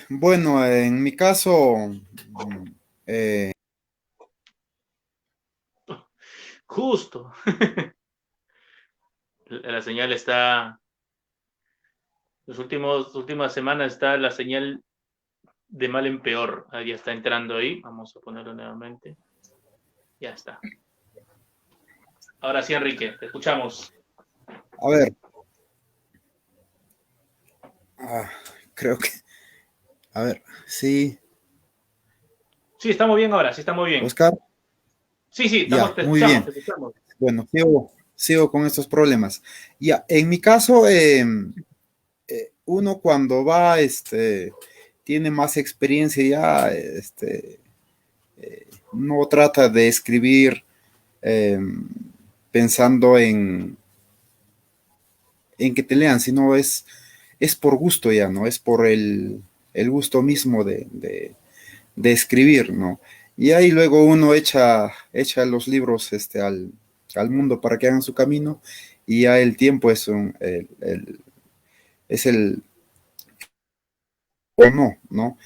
Bueno, en mi caso,
justo. La señal está, últimas semanas está la señal de mal en peor. Ya está entrando ahí. Vamos a ponerlo nuevamente. Ya está. Ahora sí, Enrique, te escuchamos.
A ver, creo que, a ver, sí,
Sí, estamos bien ahora, sí, estamos bien.
Oscar,
Sí, sí,
ya,
te
muy
escuchamos,
bien.
te escuchamos.
Bueno, sigo con estos problemas. Ya, en mi caso, uno cuando va, tiene más experiencia ya, no trata de escribir eh, pensando en que te lean, sino es por gusto ya, ¿no? Es por el gusto mismo de escribir, ¿no? Y ahí luego uno echa los libros al mundo para que hagan su camino y ya el tiempo es el o no, ¿no?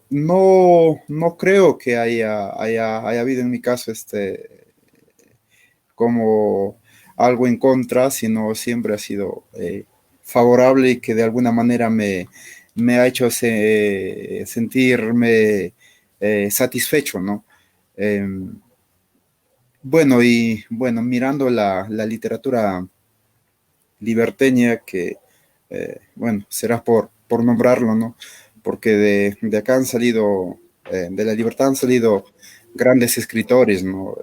No creo que haya habido en mi caso como algo en contra, sino siempre ha sido favorable y que de alguna manera me ha hecho sentirme satisfecho, ¿no? Eh, bueno, mirando la literatura liberteña, que, bueno, será por nombrarlo, ¿no? Porque de acá han salido, de la libertad han salido grandes escritores, ¿no?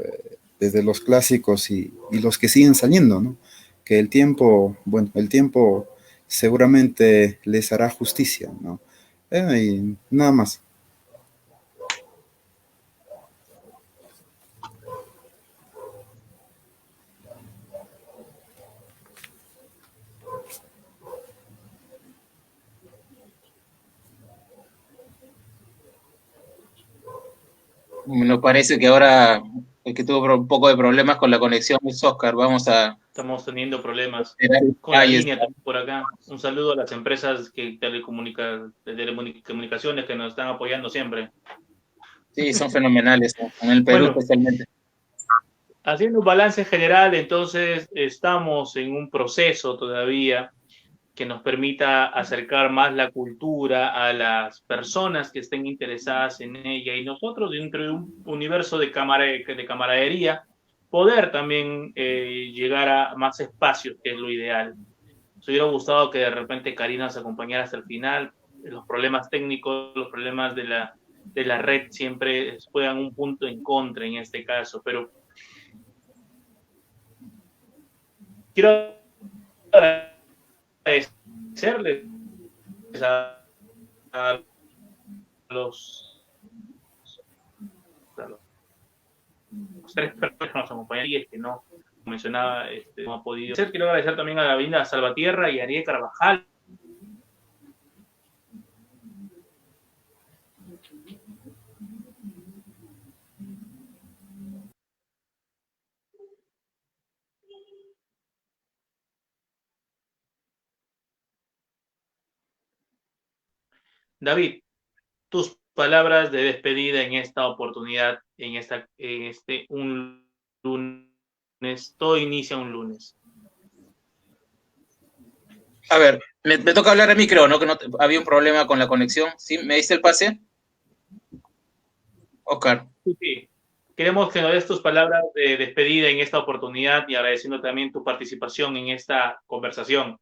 Desde los clásicos y los que siguen saliendo, ¿no? Que el tiempo, bueno, el tiempo seguramente les hará justicia, ¿no? Y nada más.
Me parece que ahora el que tuvo un poco de problemas con la conexión es Oscar. Vamos a
Estamos teniendo problemas
esperar
con la
detalles.
línea también por acá. Un saludo a las empresas de telecomunicaciones que nos están apoyando siempre.
Sí, son fenomenales, ¿no? En el Perú
Bueno,
especialmente.
haciendo un balance general, entonces estamos en un proceso todavía que nos permita acercar más la cultura a las personas que estén interesadas en ella y nosotros dentro de un universo de camaradería poder también llegar a más espacios, que es lo ideal. Nos hubiera gustado que de repente Karina nos acompañara hasta el final. Los problemas técnicos, los problemas de la red siempre juegan un punto en contra en este caso, pero quiero agradecerles a los, a los tres personas que nos acompañan y que no mencionaba, no ha podido ser. Quiero agradecer también a Davinda Salvatierra y a Ariel Carvajal. David, tus palabras de despedida en esta oportunidad, un lunes, todo inicia un lunes.
A ver, me toca hablar a mí, creo, ¿no? Que no había un problema con la conexión. ¿Sí? ¿Me diste el pase? Oscar.
Sí, sí. Queremos que nos des tus palabras de despedida en esta oportunidad y agradeciendo también tu participación en esta conversación.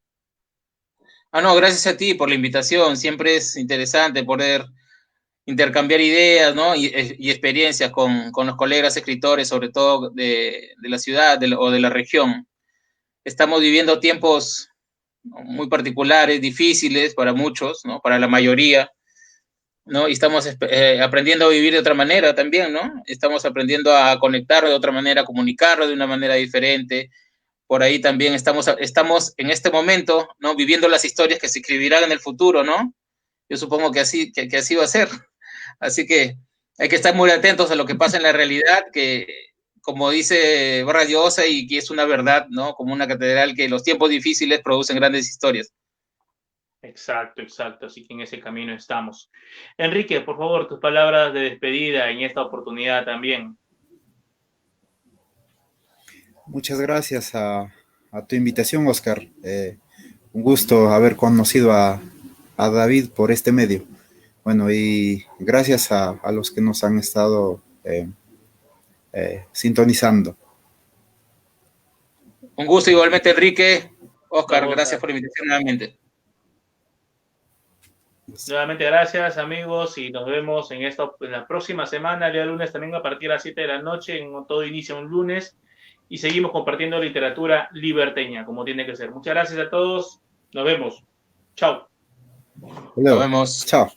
No, gracias a ti por la invitación. Siempre es interesante poder intercambiar ideas, ¿no? Y experiencias con los colegas escritores, sobre todo de la ciudad o de la región. Estamos viviendo tiempos muy particulares, difíciles para muchos, ¿no? Para la mayoría, ¿no? Y estamos aprendiendo a vivir de otra manera también, ¿no? Estamos aprendiendo a conectar de otra manera, a comunicar de una manera diferente. Por ahí también estamos en este momento, ¿no? Viviendo las historias que se escribirán en el futuro, ¿no? Yo supongo que así va a ser. Así que hay que estar muy atentos a lo que pasa en la realidad, que como dice Vargas Llosa, y que es una verdad, ¿no? Como una catedral, que los tiempos difíciles producen grandes historias.
Exacto, exacto. Así que en ese camino estamos. Enrique, por favor, tus palabras de despedida en esta oportunidad también.
Muchas gracias a tu invitación, Oscar. Un gusto haber conocido a David por este medio. Bueno, y gracias a los que nos han estado sintonizando.
Un gusto igualmente, Enrique. Oscar, gracias por la invitación nuevamente.
Nuevamente gracias, amigos, y nos vemos en la próxima semana, el día lunes también a partir de las 7 de la noche, todo inicia un lunes, y seguimos compartiendo literatura liberteña, como tiene que ser. Muchas gracias a todos, nos vemos. Chao.
Nos vemos.
Chao.